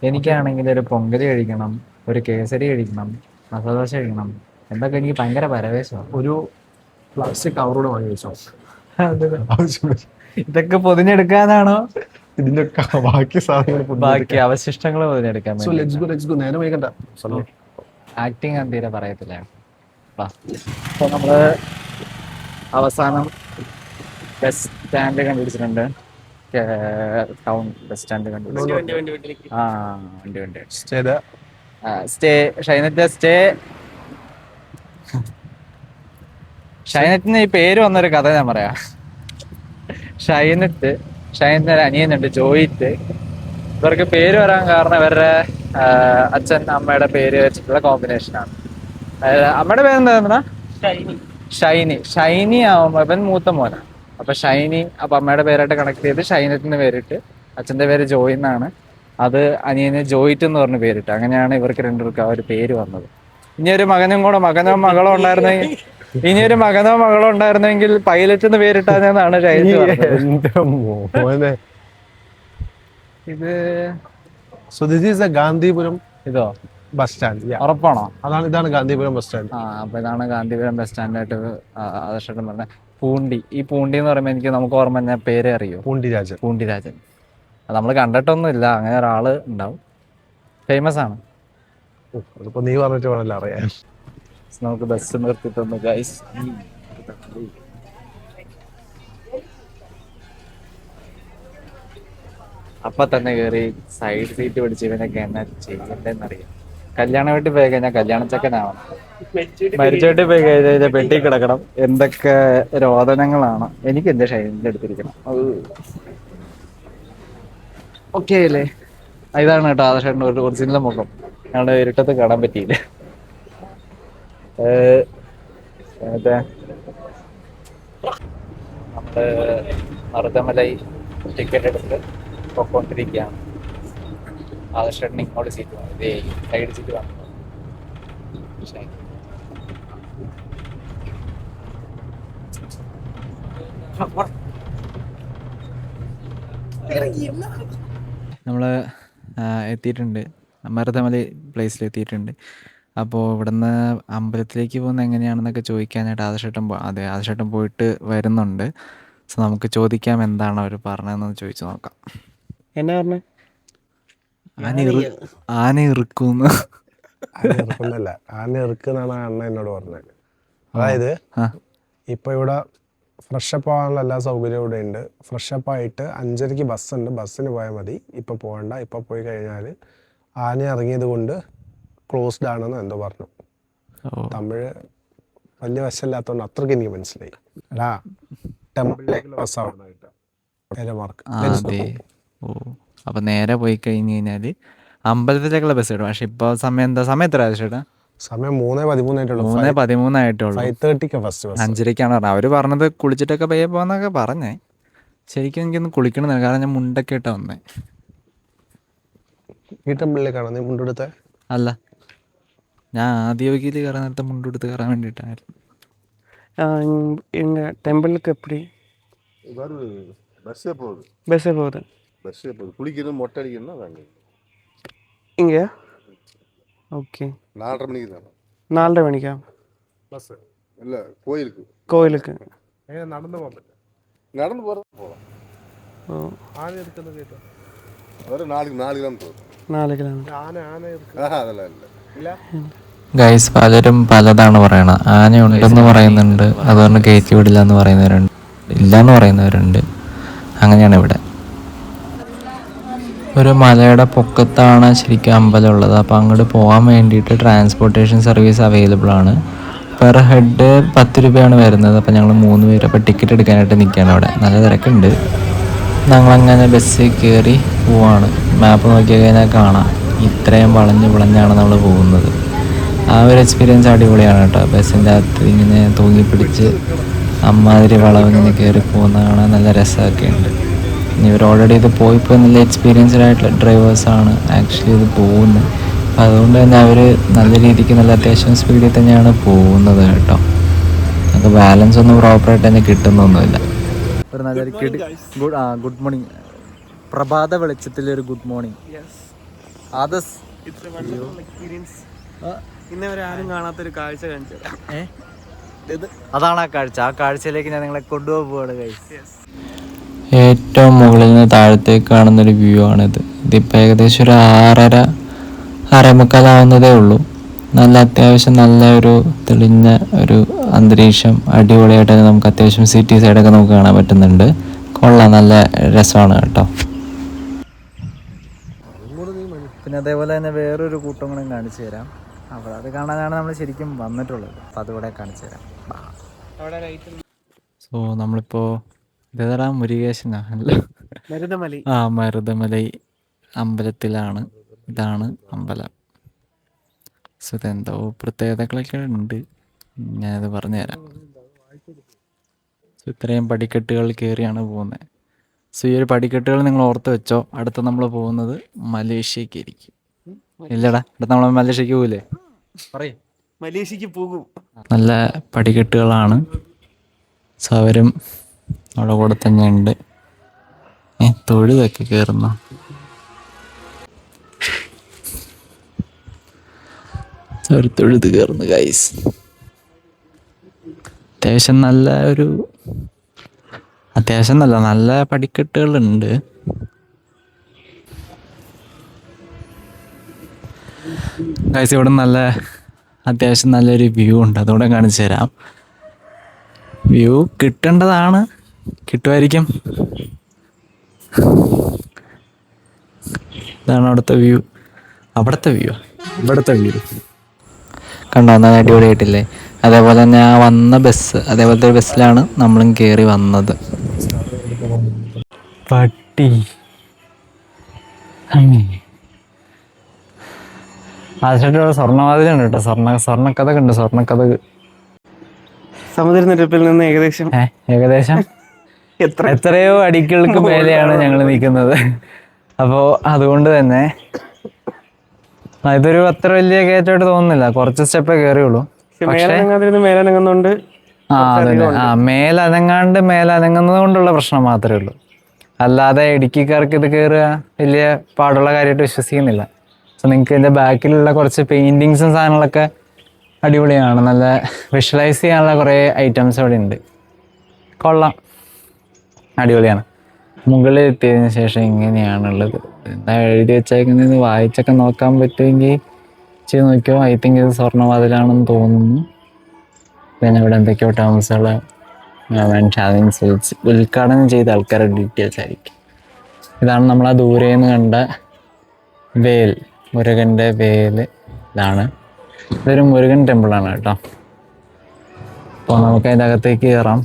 എനിക്കാണെങ്കിൽ ഒരു പൊങ്കൽ കഴിക്കണം, ഒരു കേസരി കഴിക്കണം, മസാല ദോശ കഴിക്കണം. എന്തൊക്കെ എനിക്ക് ഭയങ്കര പരവേശമാണ്. ഒരു പ്ലാസ്റ്റിക് കവറോട് വാങ്ങി വെച്ചോ. ഇതൊക്കെ പൊതിഞ്ഞെടുക്കാനാണോ? ഇതിന്റെ ബാക്കി സാധനങ്ങൾ, ബാക്കി അവശിഷ്ടങ്ങൾ പൊതിഞ്ഞെടുക്കാൻ. So let's go. നേരെ വൈകണ്ട. ആക്ടിങ് ഞാൻ തീരെ പറയത്തില്ല. അപ്പൊ നമ്മള് അവസാനം ബസ് സ്റ്റാൻഡ് കണ്ടുപിടിച്ചിട്ടുണ്ട്. ടൗൺ ബസ് സ്റ്റാൻഡ് കണ്ടുപിടിച്ചിട്ടുണ്ട്. ആ വണ്ടി സ്റ്റേ ഷൈനറ്റിന് ഈ പേര് വന്നൊരു കഥ ഞാൻ പറയാം. ഷൈനറ്റിന് ഒരു അനിയനുണ്ട്, ജോയിറ്റ്. ഇവർക്ക് പേര് വരാൻ കാരണം ഇവരുടെ അച്ഛൻ അമ്മയുടെ പേര് വെച്ചിട്ടുള്ള കോമ്പിനേഷനാണ്. അമ്മയുടെ പേരെന്താ? ഷൈനി ആവുമ്പോ ഇവൻ മൂത്ത മോനാണ്. അപ്പൊ ഷൈനി, അപ്പൊ അമ്മയുടെ പേരായിട്ട് കണക്ട് ചെയ്ത് ഷൈനറ്റിന് പേരിട്ട്. അച്ഛന്റെ പേര് ജോയി എന്നാണ്. അത് അനിയന് ജോയിറ്റ് എന്ന് പറഞ്ഞ് പേരിട്ട്. അങ്ങനെയാണ് ഇവർക്ക് രണ്ടുപേർക്കും ആ ഒരു പേര് വന്നത്. ഇനിയൊരു മകനോ മകളോ ഉണ്ടായിരുന്നെങ്കിൽ പൈലറ്റ് എന്ന് പേരിട്ടാന്നാണ് ഷൈനി പറഞ്ഞത്. ഇത് ഗാന്ധിപുരം ഇതോ ബസ് സ്റ്റാൻഡ്. ഉറപ്പാണോ? ഇതാണ് ഗാന്ധിപുരം ബസ് സ്റ്റാൻഡ്. അപ്പൊ ഇതാണ് ഗാന്ധിപുരം ബസ് സ്റ്റാൻഡായിട്ട് ആദർശം പറഞ്ഞ പൂണ്ടി. ഈ പൂണ്ടി എന്ന് പറയുമ്പോൾ നമുക്ക് ഓർമ്മ തന്നെ പേര് അറിയോ? പൂണ്ടിരാജൻ. അത് നമ്മൾ കണ്ടിട്ടൊന്നും ഇല്ല, അങ്ങനെ ഒരാള് ഉണ്ടാവും, ഫേമസ് ആണ്. നീ പറഞ്ഞിട്ട് വേണല്ലോ അറിയാൻ. നമുക്ക് ബസ് നിർത്തിട്ടൊന്ന് ഗൈസ്. അപ്പൊ തന്നെ കയറി സൈഡ് സീറ്റ് പിടിച്ച് ഇവനൊക്കെ എന്നാ ചെയ്യണ്ടെന്നറിയാം. കല്യാണ വീട്ടിൽ പോയി കഴിഞ്ഞാൽ കല്യാണച്ചക്കനാവണം, മരിച്ച വീട്ടിൽ പോയി കഴിഞ്ഞാൽ പെട്ടി കിടക്കണം. എന്തൊക്കെ രോദനങ്ങളാണ്. എനിക്ക് എന്റെ ഷൈനിന്റെ അടുത്തിരിക്കണം. ഓക്കെ അല്ലേ? ഇതാണ് കേട്ടോ ആദർശേട്ടൻ ഒരു ഒറിജിനൽ മുഖം. ഞങ്ങളുടെ ഇരുട്ടത്ത് കാണാൻ പറ്റിയില്ല. നമ്മള് മരുതമലൈ ടിക്കറ്റ് എടുത്ത് പൊക്കോണ്ടിരിക്കുകയാണ്. ആദർശേട്ടൻ ഇങ്ങോട്ട് സീറ്റ് വാങ്ങി, സൈഡ് സീറ്റ് വാങ്ങി. നമ്മൾ എത്തിയിട്ടുണ്ട്, മരുതമല പ്ലേസിൽ എത്തിയിട്ടുണ്ട്. അപ്പോൾ ഇവിടുന്ന് അമ്പലത്തിലേക്ക് പോകുന്നത് എങ്ങനെയാണെന്നൊക്കെ ചോദിക്കാനായിട്ട് ആദർശേട്ടൻ പോയിട്ട് വരുന്നുണ്ട്. സോ നമുക്ക് ചോദിക്കാം എന്താണ് അവർ പറഞ്ഞതെന്ന് ചോദിച്ചു നോക്കാം. എന്നാ പറഞ്ഞേ? ആന ഇറുക്കുന്നു. ആന ഇറുക്കുന്നാണ് അണ്ണ എന്നോട് പറഞ്ഞത്. അതായത് ഇപ്പൊ ഇവിടെ ഫ്രഷപ്പ് ആവാനുള്ള എല്ലാ സൗകര്യവും ഇവിടെ ഉണ്ട്. ഫ്രഷപ്പ് ആയിട്ട് 5:30 ബസ്സുണ്ട്, ബസ്സിന് പോയാൽ മതി. ഇപ്പൊ പോകണ്ട, ഇപ്പൊ പോയി കഴിഞ്ഞാൽ ആന ഇറങ്ങിയത് കൊണ്ട് ക്ലോസ്ഡ് ആണെന്ന് എന്തോ പറഞ്ഞു. തമിഴ് വലിയ വശമില്ലാത്തതുകൊണ്ട് അത്രയ്ക്ക് എനിക്ക് മനസ്സിലായി. അടാ ടെമ്പിളിലേക്കുള്ള ബസ്സാവണമായിട്ട് അപ്പൊ നേരെ പോയി കഴിഞ്ഞ് കഴിഞ്ഞാല് അമ്പലത്തിലേക്കുള്ള ബസ് കിട്ടും. പക്ഷെ ഇപ്പൊ സമയം എത്ര ചേട്ടാ? സമയം 3:13 3:13 5:30 ഫസ്റ്റ് ബസ്. 5:30 പറഞ്ഞത്. അവര് പറഞ്ഞത് കുളിച്ചിട്ടൊക്കെ പയ്യെ പോവാന്നൊക്കെ പറഞ്ഞേ. ശരിക്കും എനിക്കൊന്ന് കുളിക്കണമെന്നില്ല, കാരണം ഞാൻ മുണ്ടൊക്കെ ഇട്ടാ വന്നേ. ഈ ടെമ്പിളിലേക്കാണോ നീ മുണ്ടെടുത്തേ? അല്ല, ഞാൻ ആദ്യോഗിയിൽ കയറാൻ നേരത്തെ മുണ്ടെടുത്ത് കയറാൻ വേണ്ടിയിട്ടായിരുന്നു. ടെമ്പിൾക്ക് എപ്പടി பஸ்ஸே போகுது குளிக்கணும், மொட்டை அடிக்கணும்னா வாங்க. இங்கே ஓகே 4:30 மணிக்கு தானே? 4:30 மணிக்கா பஸ்? இல்லை, கோயிலுக்கு. നടന്നു പോകാൻ പറ്റും. நடந்து போகலாம். ആന എടുക്കുന്നത് കേട്ടോ? ஒரு 4 கிலோமீட்டர். 4 കിലോമീറ്റർ. அதெல்லாம் இல்லை. ഗൈസ്, പലരും പലതാണ് പറയണത്. ആന ഉണ്ടെന്ന് പറയുന്നുണ്ട്, അതുകൊണ്ട് കയറ്റി വിടില്ല എന്ന് പറയുന്നവരുണ്ട്, ഇല്ലയെന്ന് പറയുന്നവരുണ്ട്. അങ്ങനെയാണ് ഇവിടെ. ഒരു മലയുടെ പൊക്കത്താണ് ശരിക്കും അമ്പലം ഉള്ളത്. അപ്പോൾ അങ്ങോട്ട് പോകാൻ വേണ്ടിയിട്ട് ട്രാൻസ്പോർട്ടേഷൻ സർവീസ് അവൈലബിൾ ആണ്. പെർ ഹെഡ് 10 രൂപയാണ് വരുന്നത്. അപ്പോൾ ഞങ്ങൾ 3 പേര് അപ്പോൾ ടിക്കറ്റ് എടുക്കാനായിട്ട് നിൽക്കുകയാണ് അവിടെ. നല്ല തിരക്കുണ്ട്. ഞങ്ങളങ്ങനെ ബസ്സിൽ കയറി പോവാണ്. മാപ്പ് നോക്കി കഴിഞ്ഞാൽ കാണാം ഇത്രയും വളഞ്ഞാണ് നമ്മൾ പോകുന്നത്. ആ ഒരു എക്സ്പീരിയൻസ് അടിപൊളിയാണ് കേട്ടോ. ബസ്സിൻ്റെ അകത്ത് ഇങ്ങനെ തൂങ്ങിപ്പിടിച്ച് അമ്മാതിരി വളവ് ഇങ്ങനെ കയറി പോകുന്ന കാണാൻ നല്ല രസമൊക്കെ ഉണ്ട്. ഇനി ഇവർ ഓൾറെഡി ഇത് പോയിപ്പോൾ നല്ല എക്സ്പീരിയൻസ്ഡ് ആയിട്ടുള്ള ഡ്രൈവേഴ്സാണ് ആക്ച്വലി ഇത് പോകുന്നത്. അപ്പം അതുകൊണ്ട് തന്നെ അവർ നല്ല രീതിക്ക് നല്ല അത്യാവശ്യം സ്പീഡിൽ തന്നെയാണ് പോകുന്നത് കേട്ടോ. നമുക്ക് ബാലൻസ് ഒന്നും പ്രോപ്പറായിട്ട് തന്നെ കിട്ടുന്നൊന്നുമില്ല. ഒരു നല്ലൊരു ഗുഡ് മോർണിംഗ്, പ്രഭാത വെളിച്ചത്തിലൊരു ഗുഡ് മോർണിംഗ്. ഇന്നേ വരെ ആരും കാണാത്തൊരു കാഴ്ച കാണിച്ചു. അതാണ് ആ കാഴ്ച. ആ കാഴ്ചയിലേക്ക് ഞാൻ നിങ്ങളെ കൊണ്ടുപോകുകയാണ് ഗൈസ്. ഏറ്റവും മുകളിൽ നിന്ന് താഴത്തേക്ക് കാണുന്നൊരു വ്യൂ ആണിത്. ഇതിപ്പോൾ ഏകദേശം ഒരു 6:30 ഉള്ളൂ. നല്ല അത്യാവശ്യം നല്ല ഒരു തെളിഞ്ഞ ഒരു അന്തരീക്ഷം, അടിപൊളിയായിട്ട് തന്നെ നമുക്ക് അത്യാവശ്യം സിറ്റി സൈഡൊക്കെ നമുക്ക് കാണാൻ പറ്റുന്നുണ്ട്. കൊള്ളാം, നല്ല രസമാണ് കേട്ടോ. പിന്നെ അതേപോലെ തന്നെ വേറൊരു കൂട്ടം കൂടെ കാണിച്ചു തരാം. അപ്പോൾ അത് കാണാനാണ് നമ്മൾ ശരിക്കും വന്നിട്ടുള്ളത്. അപ്പോൾ അതുകൂടെ കാണിച്ചു തരാം. സോ നമ്മളിപ്പോൾ ഇതേതാ മുരുകേശനാ അല്ല മരുതമലൈ അമ്പലത്തിലാണ്. ഇതാണ് അമ്പലം. സോ ഇതെന്തോ പ്രത്യേകതകളൊക്കെ ഉണ്ട്, ഞാനത് പറഞ്ഞുതരാം. സോ ഇത്രയും പടിക്കെട്ടുകൾ കയറിയാണ് പോകുന്നത്. സോ ഈ ഒരു പടിക്കെട്ടുകൾ നിങ്ങൾ ഓർത്ത് വെച്ചോ. അടുത്ത നമ്മൾ പോകുന്നത് മലേഷ്യക്ക് ആയിരിക്കും. ഇല്ലടാ, അടുത്ത നമ്മൾ മലേഷ്യക്ക് പോകില്ലേ? മലേഷ്യക്ക് പോകും. നല്ല പടിക്കെട്ടുകളാണ്. സോ അവരും അവിടെ കൂടെ തന്നെ ഉണ്ട്. തൊഴുതൊക്കെ കയറുന്നു. ഒരു തൊഴുത് കയറുന്നു ഗൈസ്. നല്ല പടിക്കെട്ടുകളുണ്ട്. ഗൈസ് ഇവിടെ അത്യാവശ്യം നല്ലൊരു വ്യൂ ഉണ്ട്, അതുകൂടെ കാണിച്ചു തരാം. വ്യൂ കിട്ടേണ്ടതാണ്, കിട്ടുമായിരിക്കും. ഇതാണ് ഇവിടുത്തെ വ്യൂ കണ്ടോ, നല്ല അടിപൊളിയായിട്ടില്ലേ? അതേപോലെ തന്നെ ആ വന്ന ബസ്, അതേപോലത്തെ ഒരു ബസ്സിലാണ് നമ്മളും കയറി വന്നത്. പട്ടി ആദ്യമായിട്ട് സ്വർണ്ണവാതിലുണ്ട് കേട്ടോ. സ്വർണ്ണക്കഥക് ഉണ്ട്. സമുദ്രനിരപ്പിൽ നിന്ന് ഏകദേശം എത്രയോ അടികൾക്ക് മേലെയാണ് ഞങ്ങൾ നിൽക്കുന്നത്. അപ്പോൾ അതുകൊണ്ട് തന്നെ ഇതൊരു അത്ര വലിയ കയറ്റമായിട്ട് തോന്നുന്നില്ല. കുറച്ച് സ്റ്റെപ്പേ കയറിയുള്ളൂ. മേലനങ്ങുന്നത് കൊണ്ടുള്ള പ്രശ്നം മാത്രമേ ഉള്ളൂ. അല്ലാതെ ഇടുക്കിക്കാർക്ക് ഇത് കയറുക വലിയ പാടുള്ള കാര്യമായിട്ട് വിശ്വസിക്കുന്നില്ല. സോ നിങ്ങൾക്ക് ഇതിൻ്റെ ബാക്കിലുള്ള കുറച്ച് പെയിൻറ്റിങ്സും സാധനങ്ങളൊക്കെ അടിപൊളിയാണ്. നല്ല വിഷ്വലൈസ് ചെയ്യാനുള്ള കുറേ ഐറ്റംസ് അവിടെ ഉണ്ട്. കൊള്ളാം, അടിപൊളിയാണ്. മുകളിൽ എത്തിയതിന് ശേഷം ഇങ്ങനെയാണുള്ളത്. എന്താ എഴുതി വെച്ചേക്കുന്നത് വായിച്ചൊക്കെ നോക്കാൻ പറ്റുമെങ്കിൽ ചെയ്ത് നോക്കിയോ. ഐ തിങ്ക് ഇത് സ്വർണ്ണവാതിലാണെന്ന് തോന്നുന്നു. പിന്നെ ഇവിടെ എന്തൊക്കെയോ ടേംസുകൾ ഉദ്ഘാടനം ചെയ്ത ആൾക്കാരുടെ ഡീറ്റെയിൽസ് ആയിരിക്കും. ഇതാണ് നമ്മളാ ദൂരെ നിന്ന് കണ്ട വേൽ, മുരുകൻ്റെ വേൽ. ഇതാണ്, ഇതൊരു മുരുകൻ ടെമ്പിളാണ് കേട്ടോ. അപ്പോൾ നമുക്ക് അതിൻ്റെ അകത്തേക്ക് കയറാം.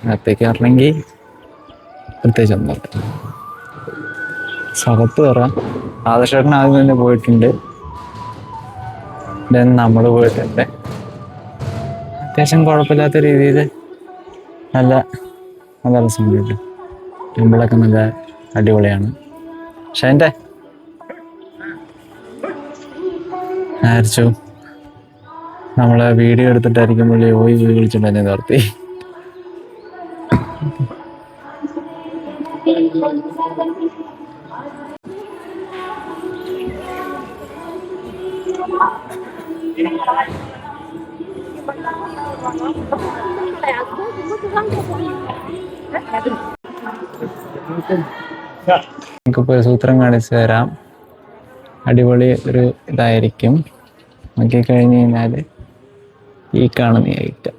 അകത്തേക്ക് കയറണമെങ്കിൽ പ്രത്യേകിച്ച് ഒന്നുമില്ല. അകത്ത് കയറാം. ആദർശേട്ടൻ ആദ്യം തന്നെ പോയിട്ടുണ്ട്, ദെൻ നമ്മൾ പോയിട്ടുണ്ട്. അത്യാവശ്യം കുഴപ്പമില്ലാത്ത രീതിയിൽ നല്ല നല്ല രസമുണ്ട് കേട്ടോ. ടെമ്പിളൊക്കെ നല്ല അടിപൊളിയാണ്. പക്ഷെ എൻ്റെ ആരിച്ചു നമ്മൾ വീഡിയോ എടുത്തിട്ടായിരിക്കും പുള്ളി പോയി വിളിച്ചിട്ടുണ്ടെന്നെ നിർത്തി. നമുക്കിപ്പോൾ സൂത്രം കാണിച്ചു തരാം. അടിപൊളി ഒരു ഇതായിരിക്കും. നോക്കി കഴിഞ്ഞ് കഴിഞ്ഞാൽ ഈ കാണുന്ന ഐറ്റം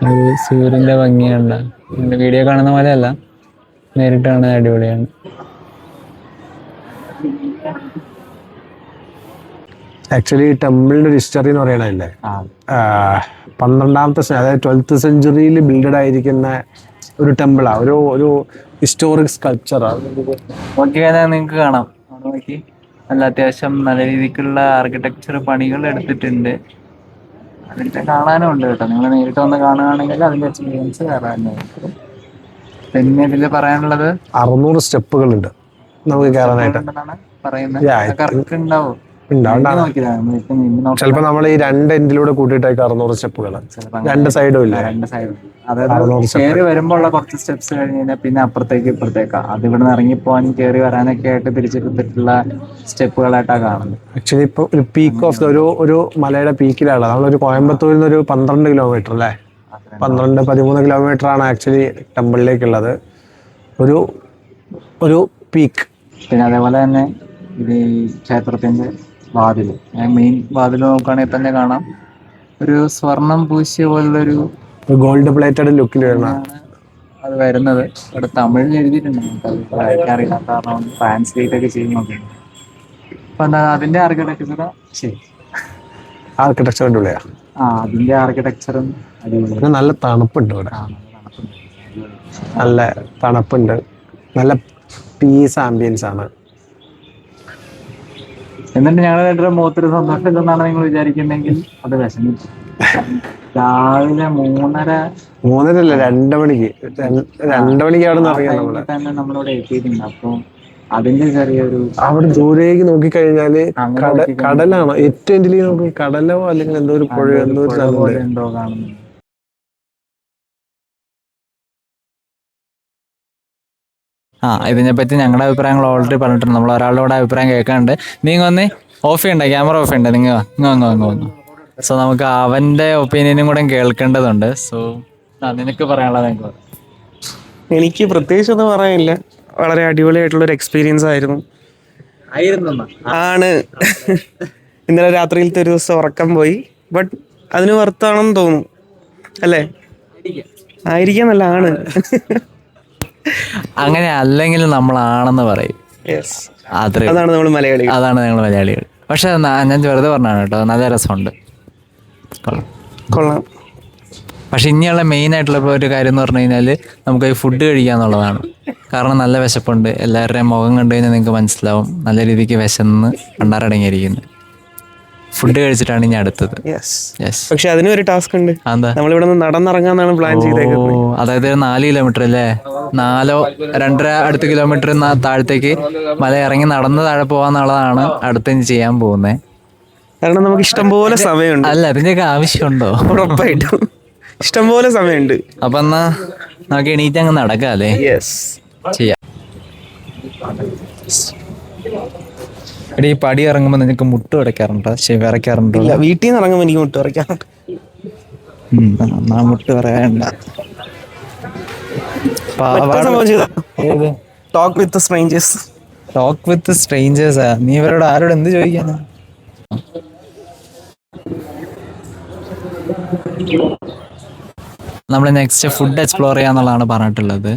ഒരു സൂര്യൻ്റെ ഭംഗിയുണ്ട്. വീഡിയോ കാണുന്ന പോലെയല്ല, നേരിട്ട് കാണുന്നത് അടിപൊളിയാണ്. ആക്ച്വലി ടെമ്പിളിന്റെ ഒരു ഹിസ്റ്ററി എന്ന് പറയണല്ലേ, 12th അതായത് 12th സെഞ്ചുറിയിൽ ബിൽഡഡ് ആയിരിക്കുന്ന ഒരു ടെമ്പിളാണ്. ഒരു ഹിസ്റ്റോറിക് സ്കൾപ്ചറാണ്. നോക്കി കഴിഞ്ഞാൽ നിങ്ങൾക്ക് കാണാം. അവിടെ നോക്കി നല്ല അത്യാവശ്യം നല്ല രീതിക്കുള്ള ആർക്കിടെക്ചർ പണികൾ എടുത്തിട്ടുണ്ട്. അതിൻ്റെ കാണാനും ഉണ്ട് കേട്ടോ. നിങ്ങൾ നേരിട്ട് വന്ന് കാണുകയാണെങ്കിൽ അതിൻ്റെ എക്സ്പീരിയൻസ് വേറെ തന്നെയായിരിക്കും. പിന്നെ ഇതിൽ പറയാനുള്ളത് 600 സ്റ്റെപ്പുകളുണ്ട് നമുക്ക് കയറാനായിട്ട്. കറക്റ്റ് ഉണ്ടാവും. ചിലപ്പോ നമ്മൾ ഈ 2 എൻഡിലൂടെ കൂട്ടിയിട്ടേക്ക് 600 സ്റ്റെപ്പുകൾ, 2 സൈഡും ഇല്ല. അതായത് കയറി വരുമ്പോൾ ഉള്ള കുറച്ച് സ്റ്റെപ്സ് കഴിഞ്ഞ് കഴിഞ്ഞാൽ പിന്നെ അപ്പുറത്തേക്ക് ഇപ്പുറത്തേക്കാ. അത് ഇവിടെ നിന്ന് ഇറങ്ങിപ്പോവാനും കയറി വരാനൊക്കെ ആയിട്ട് തിരിച്ചെടുത്തിട്ടുള്ള സ്റ്റെപ്പുകളായിട്ടാണ് കാണുന്നത്. ആക്ച്വലി ഇപ്പൊ ഒരു പീക്ക് ഓഫ് ഒരു മലയുടെ പീക്കിലാണ് നമ്മളൊരു കോയമ്പത്തൂരിൽ നിന്ന് ഒരു 12 കിലോമീറ്റർ അല്ലേ, 13 കിലോമീറ്റർ ആണ് ആക്ച്വലി ടെമ്പിളിലേക്കുള്ളത്. ഒരു പീക്ക്. പിന്നെ അതേപോലെ തന്നെ ഇത് ക്ഷേത്രത്തിന്റെ വാതിൽ, മെയിൻ വാതിൽ നോക്കുകയാണെങ്കിൽ തന്നെ കാണാം ഒരു സ്വർണം പൂശിയ പോലുള്ളൊരു ഗോൾഡ് പ്ലേറ്റഡ് ലുക്കിൽ അത് വരുന്നത്. ഇവിടെ തമിഴിൽ എഴുതിയിട്ടുണ്ട്, നമുക്കത് വായിക്കാറില്ല, കാരണം ട്രാൻസ്ലേറ്റ് ഒക്കെ ചെയ്യുന്നുണ്ട്. അപ്പൊ എന്താ അതിന്റെ ആർക്കിടെക്ചർ ശരി, ആർക്കിടെക്ചർ അടിപൊളിയാ. അതിന്റെ ആർക്കിടെക്ചറും അടിപൊളി. നല്ല തണുപ്പുണ്ട് ഇവിടെ, നല്ല തണുപ്പുണ്ട്, നല്ല പീസ് ആംബിയൻസ് ആണ്. എന്നിട്ട് ഞങ്ങളുടെ മുഖത്തൊരു സന്തോഷം ഇല്ലെന്നാണ് നിങ്ങൾ വിചാരിക്കുന്നെങ്കിൽ അത് വിഷമിച്ചു. രാവിലെ 3:30 2 മണിക്ക് അവിടെ നിന്ന് ഇറങ്ങിയാൽ തന്നെ നമ്മളിവിടെ എത്തിയിട്ടുണ്ട്. അപ്പൊ അതിന്റെ ചെറിയൊരു അവിടെ ദൂരേക്ക് നോക്കിക്കഴിഞ്ഞാല് കടലാണ്. ഏറ്റവും എൻഡിലേക്ക് നോക്കി കടലോ അല്ലെങ്കിൽ എന്തോ ഒരു പുഴ എന്തോ കാണുന്നു. ഇതിനെപ്പറ്റി ഞങ്ങളുടെ അഭിപ്രായങ്ങൾ ഓൾറെഡി പറഞ്ഞിട്ടുണ്ട്. നമ്മൾ ഒരാളുടെ അഭിപ്രായം കേൾക്കാണ്ട്. നീങ്ങ വന്നേ, ഓഫ് ചെയ്യണ്ട, ക്യാമറ ഓഫ് ചെയ്യണ്ട, നിങ്ങൾ. സോ നമുക്ക് അവന്റെ ഒപ്പീനിയനും കൂടെ കേൾക്കേണ്ടതുണ്ട്. സോ നിനക്ക് പറയാനുള്ളത്? എനിക്ക് പ്രത്യേകിച്ച് ഒന്നും പറയാനില്ല. വളരെ അടിപൊളിയായിട്ടുള്ള ഒരു എക്സ്പീരിയൻസ് ആയിരുന്നു. ഇന്നലെ രാത്രിയിലത്തെ ഒരു ദിവസം ഉറക്കം പോയി, ബട്ട് അതിന് വർത്താണെന്ന് തോന്നുന്നു അല്ലേ? ആയിരിക്കാന്നല്ല, ആണ്. അങ്ങനെ അല്ലെങ്കിൽ നമ്മളാണെന്ന് പറയും. അതാണ് നമ്മൾ മലയാളികൾ. പക്ഷെ ഞാൻ വെറുതെ പറഞ്ഞാണ് കേട്ടോ, നല്ല രസമുണ്ട്, കൊള്ളാം. പക്ഷെ ഇനിയുള്ള മെയിൻ ആയിട്ടുള്ള ഒരു കാര്യം എന്ന് പറഞ്ഞു കഴിഞ്ഞാൽ നമുക്ക് ഈ ഫുഡ് കഴിക്കുക എന്നുള്ളതാണ്. കാരണം നല്ല വിശപ്പുണ്ട്. എല്ലാവരുടെയും മുഖം കണ്ടു കഴിഞ്ഞാൽ നിങ്ങൾക്ക് മനസ്സിലാവും നല്ല രീതിക്ക് വിശന്ന് കണ്ടാറടങ്ങിയിരിക്കുന്നത്. ഫുഡ് കഴിച്ചിട്ടാണ് ഇനി അടുത്തത്. പക്ഷെ അതിനും ഒരു ടാസ്ക് ഉണ്ട്. നമ്മളിവിടെ നിന്ന് നടന്നിറങ്ങാന്നാണ് പ്ലാൻ ചെയ്തേക്കുന്നത്. അതായത് 4 കിലോമീറ്റർ അല്ലേ, 2.5 കിലോമീറ്റർ താഴത്തേക്ക് മല ഇറങ്ങി നടന്ന് താഴെ പോവാന്നുള്ളതാണ് അടുത്ത് ഇനി ചെയ്യാൻ പോകുന്നത്. കാരണം നമുക്ക് ഇഷ്ടംപോലെ സമയമുണ്ട്. അല്ല, അതിന്റെയൊക്കെ ആവശ്യമുണ്ടോ? ഉറപ്പായിട്ടും ഇഷ്ടംപോലെ സമയമുണ്ട്. അപ്പൊ എന്നാ നമുക്ക് എണീറ്റ് അങ്ങ് നടക്കാം അല്ലേ? യെസ്. ചെയ്യാം. എടീ, ഈ പടി ഇറങ്ങുമ്പോ നിനക്ക് മുട്ട് വിറയ്ക്കാറുണ്ടോ? വിറയ്ക്കാറുണ്ടോ? ഇല്ല, വീട്ടിൽ നിന്ന് ഇറങ്ങുമ്പോൾ എനിക്ക് മുട്ട് പറിക്കാറുണ്ട്. മുട്ട് പറയാണ്ട. Talk with strangers. Talk with സ്ട്രേഞ്ചേഴ്സാ? നീ ഇവരോട് ആരോട് എന്ത് ചോദിക്കാനാ? നമ്മൾ നെക്സ്റ്റ് ഫുഡ് എക്സ്പ്ലോർ ചെയ്യാന്നുള്ളതാണ് പറഞ്ഞിട്ടുള്ളത്.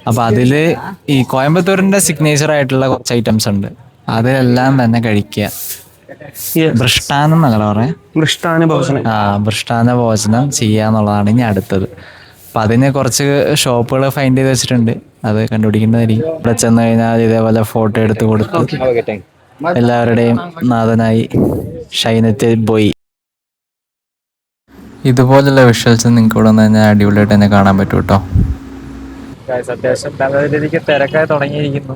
അപ്പൊ അതില് ഈ കോയമ്പത്തൂരിന്റെ സിഗ്നേച്ചർ ആയിട്ടുള്ള കുറച്ച് ഐറ്റംസ് ഉണ്ട്, അതിലെല്ലാം തന്നെ കഴിക്കുക. മൃഷ്ടാനം എന്നല്ല പറയാ, മൃഷ്ടാന ഭോജനം. മൃഷ്ടാന ഭോജനം ചെയ്യാന്നുള്ളതാണ് ഇനി അടുത്തത്. അപ്പൊ അതിന് കുറച്ച് ഷോപ്പുകൾ ഫൈൻഡ് ചെയ്ത് വെച്ചിട്ടുണ്ട്, അത് കണ്ടുപിടിക്കുന്നതായിരിക്കും. ഇവിടെ ചെന്ന് കഴിഞ്ഞാൽ ഇതേപോലെ ഫോട്ടോ എടുത്ത് കൊടുത്ത് എല്ലാവരുടെയും നാഥനായി ഷൈനത്തെ ബോയ്. ഇതുപോലുള്ള വിഷ്വൽസ് നിങ്ങൾക്ക് ഇവിടെ നിന്ന് കഴിഞ്ഞാൽ അടിപൊളിയായിട്ട് തന്നെ കാണാൻ പറ്റും കേട്ടോ. അത്യാവശ്യം നല്ല രീതിക്ക് തിരക്കായി തുടങ്ങിയിരിക്കുന്നു.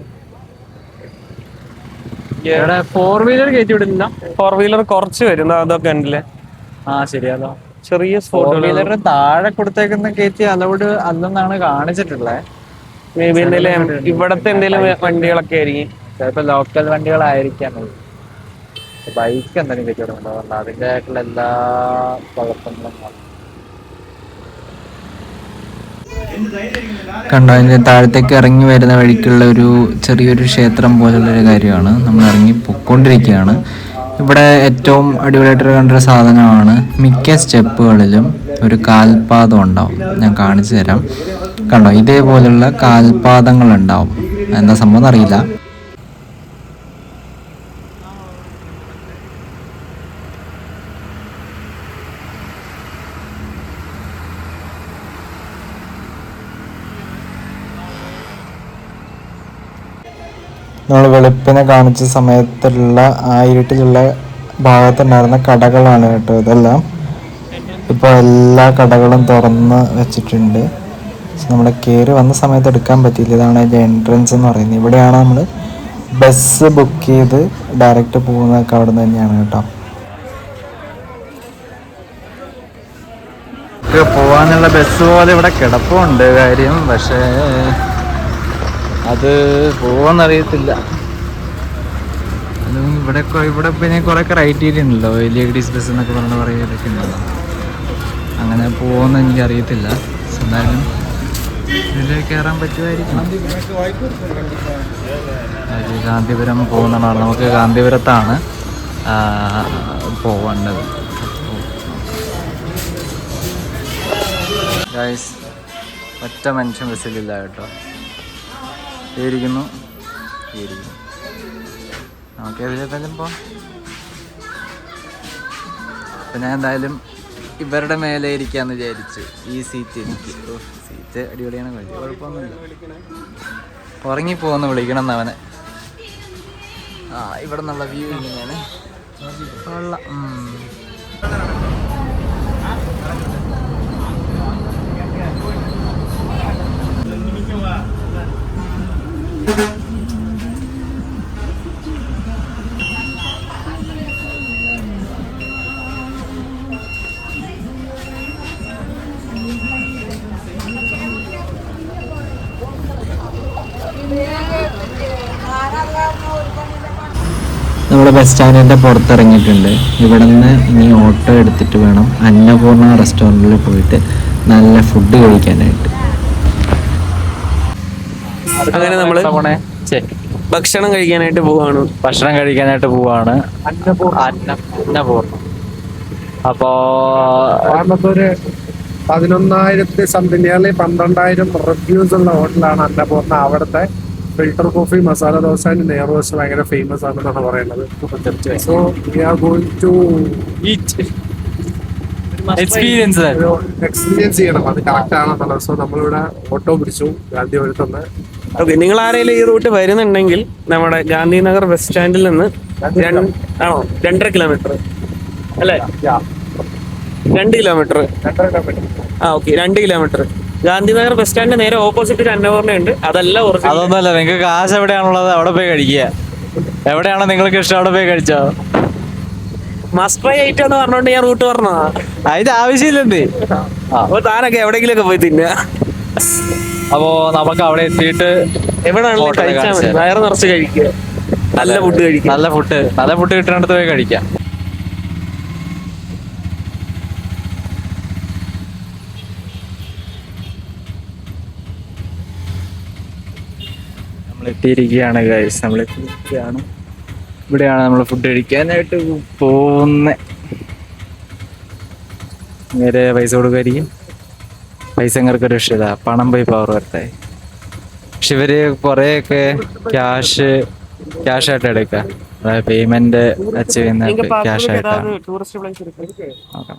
ഇവിടെ 4 വീലർ കയറ്റി വിടുന്നില്ല. 4 വീലർ കുറച്ച് വരും, അതൊക്കെ ഉണ്ടല്ലേ. ശരിയാലോ. ചെറിയ 4 വീലർ താഴെ കൊടുത്തേക്കുന്ന കയറ്റി അലൗഡ് അല്ലെന്നാണ് കാണിച്ചിട്ടുള്ളത്. മേ ബി എന്തെങ്കിലും ഇവിടത്തെ എന്തെങ്കിലും വണ്ടികളൊക്കെ ആയിരിക്കും, ചിലപ്പോ ലോക്കൽ വണ്ടികളായിരിക്കാം. ബൈക്ക് എന്തെങ്കിലും കയറ്റി വിടുന്നുണ്ടോ? അതിൻ്റെ ആയിട്ടുള്ള എല്ലാ കുഴപ്പങ്ങളും കണ്ടോ. അതിൻ്റെ താഴത്തേക്ക് ഇറങ്ങി വരുന്ന വഴിക്കുള്ള ഒരു ചെറിയൊരു ക്ഷേത്രം പോലുള്ളൊരു കാര്യമാണ്. നമ്മൾ ഇറങ്ങി പൊയ്ക്കൊണ്ടിരിക്കുകയാണ്. ഇവിടെ ഏറ്റവും അടിപൊളിയായിട്ട് കണ്ടൊരു സാധനമാണ്, മിക്ക സ്റ്റെപ്പുകളിലും ഒരു കാൽപാദം ഉണ്ടാവും. ഞാൻ കാണിച്ചു തരാം. കണ്ടോ, ഇതേപോലുള്ള കാൽപാദങ്ങൾ ഉണ്ടാവും. എന്താ സംഭവം അറിയില്ല. നമ്മൾ വെളുപ്പിനെ കാണിച്ച സമയത്തുള്ള ആ ഇരുട്ടിലുള്ള ഭാഗത്തുണ്ടായിരുന്ന കടകളാണ് കേട്ടോ ഇതെല്ലാം. ഇപ്പോൾ എല്ലാ കടകളും തുറന്ന് വെച്ചിട്ടുണ്ട്. നമ്മൾ കയറി വന്ന സമയത്ത് എടുക്കാൻ പറ്റിയില്ല. ഇതാണ് അതിൻ്റെ എൻട്രൻസ് എന്ന് പറയുന്നത്. ഇവിടെയാണ് നമ്മൾ ബസ് ബുക്ക് ചെയ്ത് ഡയറക്റ്റ് പോകുന്നതൊക്കെ അവിടെ നിന്ന് തന്നെയാണ് കേട്ടോ. പോവാനുള്ള ബസ് പോലെ ഇവിടെ കിടപ്പുണ്ട് കാര്യം, പക്ഷേ അത് പോവാന്നറിയത്തില്ല. ഇവിടെ പിന്നെ കുറെ ക്രൈറ്റീരിയ ഉണ്ടല്ലോ, ലേഡീസ് ബസ് എന്നൊക്കെ പറഞ്ഞ പറയുകയൊക്കെ ഉണ്ടല്ലോ. അങ്ങനെ പോകുമെന്ന് എനിക്കറിയത്തില്ല. എന്തായാലും ഇതിൽ കയറാൻ പറ്റുമായിരിക്കും. ഗാന്ധിപുരം പോകുന്നതാണ്. നമുക്ക് ഗാന്ധിപുരത്താണ് പോവേണ്ടത്. ഗൈസ്, ഒറ്റ മനുഷ്യൻ ബസ്സിലില്ല കേട്ടോ. ഇരിക്കുന്നു. നമുക്ക് എതിലെന്തായാലും പോവാം. അപ്പം ഞാൻ എന്തായാലും ഇവരുടെ മേലെ ഇരിക്കാന്ന് വിചാരിച്ചു. ഈ സീറ്റ് എനിക്ക് സീറ്റ് അടിപൊളിയാണ്, വലിയ കുഴപ്പമൊന്നുമില്ല. ഉറങ്ങിപ്പോന്ന് വിളിക്കണം എന്നവനെ. ഇവിടെ നിന്നുള്ള വ്യൂ ഇങ്ങനെയാണ്. കൊള്ളാം. നമ്മൾ ബസ് സ്റ്റാൻഡിൻ്റെ പുറത്തിറങ്ങിയിട്ടുണ്ട്. ഇവിടെ നിന്ന് ഇനി ഓട്ടോ എടുത്തിട്ട് വേണം അന്നപൂർണ റെസ്റ്റോറൻറ്റിൽ പോയിട്ട് നല്ല ഫുഡ് കഴിക്കാനായിട്ട്. അങ്ങനെ നമ്മൾ ഭക്ഷണം കഴിക്കാനായിട്ട് പോവാണ്. അന്നപൂർണ. അപ്പോ കോയമ്പത്തൂര് 11,000 സംതിങ്, നിയർലി 12,000 റിവ്യൂസ് ഉള്ള ഹോട്ടലാണ് അന്നപൂർണ. അവിടുത്തെ filter coffee, masala dosa and നെയ്റോസ്റ്റ് ഭയങ്കര ഫേമസ് ആണെന്നാണ് പറയുന്നത്. So we are going to experience ചെയ്യണം, അത് കറക്റ്റ് ആണെന്നുള്ളത്. സോ നമ്മളിവിടെ ഓട്ടോ പിടിച്ചു ഗാന്ധിപുരത്തുനിന്ന്. ഓക്കെ, നിങ്ങൾ ആരെങ്കിലും ഈ റൂട്ട് വരുന്നുണ്ടെങ്കിൽ നമ്മുടെ ഗാന്ധിനഗർ ബസ് സ്റ്റാൻഡിൽ നിന്ന് 2.5 കിലോമീറ്റർ അല്ലേ? 2 kilometre. Okay, 2 kilometre. Gandhinagar bus stand നേരെ ഓപ്പോസിറ്റ് ഒരു അന്നപൂർണ്ണയുണ്ട്. അതൊന്നുമല്ല, നിങ്ങൾക്ക് കാശ് എവിടെയാണുള്ളത് അവിടെ പോയി കഴിക്കുക. എവിടെയാണോ നിങ്ങൾക്ക് ഇഷ്ടം അവിടെ പോയി കഴിച്ചോ. മസ്റ്റ് ട്രൈ ഐറ്റം എന്ന് പറഞ്ഞോണ്ട് ഞാൻ റൂട്ട് പറഞ്ഞതാ. അതിന്റെ ആവശ്യമില്ലെന്തേ. അപ്പൊ താനൊക്കെ എവിടെയെങ്കിലും ഒക്കെ പോയി തിന്നുക. അപ്പോ നമുക്ക് അവിടെ എത്തിയിട്ട് എവിടെയാണെങ്കിലും Hotel കഴിച്ചാൽ മതി, കാണിച്ചുതരാം. വയറ് നിറച്ച് കഴിക്കുക, നല്ല ഫുഡ് കഴിക്കുക. നല്ല ഫുഡ് കിട്ടുന്നിടത്ത് പോയി കഴിക്കാം. നമ്മൾ എത്തിയിരിക്കുകയാണ് ഗൈസ്, നമ്മൾ എത്തിയിരിക്കുകയാണ്. ഇവിടെയാണ് നമ്മൾ ഫുഡ് കഴിക്കാനായിട്ട് പോകുന്നത്. നേരെ പൈസ കൊടുക്കുമായിരിക്കും. പൈസ ഇങ്ങർക്ക് ഒരു രക്ഷയില്ല, പണം പോയി പവർ വരട്ടെ. പക്ഷെ ഇവര് കുറെയൊക്കെ ക്യാഷ് ആയിട്ട് എടുക്കുക, അതായത് പേയ്മെന്റ് അച്ചീവ് ചെയ്യുന്ന ക്യാഷ് ആയിട്ടാണ്. നോക്കാം.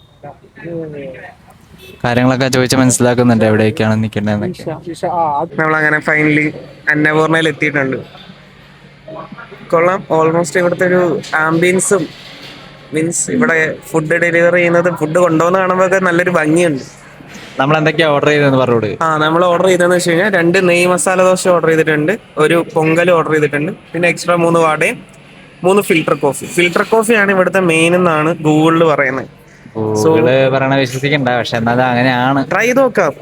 കാര്യങ്ങളൊക്കെ ചോദിച്ച് മനസ്സിലാക്കുന്നുണ്ട് എവിടേക്കാണ് നിൽക്കേണ്ടതെന്നൊക്കെ. നമ്മളങ്ങനെ ഫൈനലി അന്നപൂർണയിൽ എത്തിയിട്ടുണ്ട്. കൊള്ളാം. ഓൾമോസ്റ്റ് ഇവിടുത്തെ ഒരു ആംബിയൻസും മീൻസ് ഇവിടെ ഫുഡ് ഡെലിവറി ചെയ്യുന്നത്, ഫുഡ് കൊണ്ടുപോകുന്ന കാണുമ്പോൾ നല്ലൊരു ഭംഗിയുണ്ട്. നമ്മൾ എന്തൊക്കെയാ ഓർഡർ ചെയ്തതെന്ന് പറഞ്ഞോട്. നമ്മൾ ഓർഡർ ചെയ്തതെന്ന് വെച്ച് കഴിഞ്ഞാൽ 2 നെയ് മസാല ദോശ ഓർഡർ ചെയ്തിട്ടുണ്ട്, ഒരു പൊങ്കൽ ഓർഡർ ചെയ്തിട്ടുണ്ട്, പിന്നെ എക്സ്ട്രാ 3 വടയും 3 ഫിൽട്ടർ കോഫി. ഫിൽട്ടർ കോഫിയാണ് ഇവിടുത്തെ മെയിൻ എന്നാണ് ഗൂഗിളിൽ പറയുന്നത്. പറയണ വിശ്വസിക്കണ്ട, പക്ഷെ എന്നാലും അങ്ങനെയാണ്. ട്രൈ ചെയ്ത് നോക്കാം.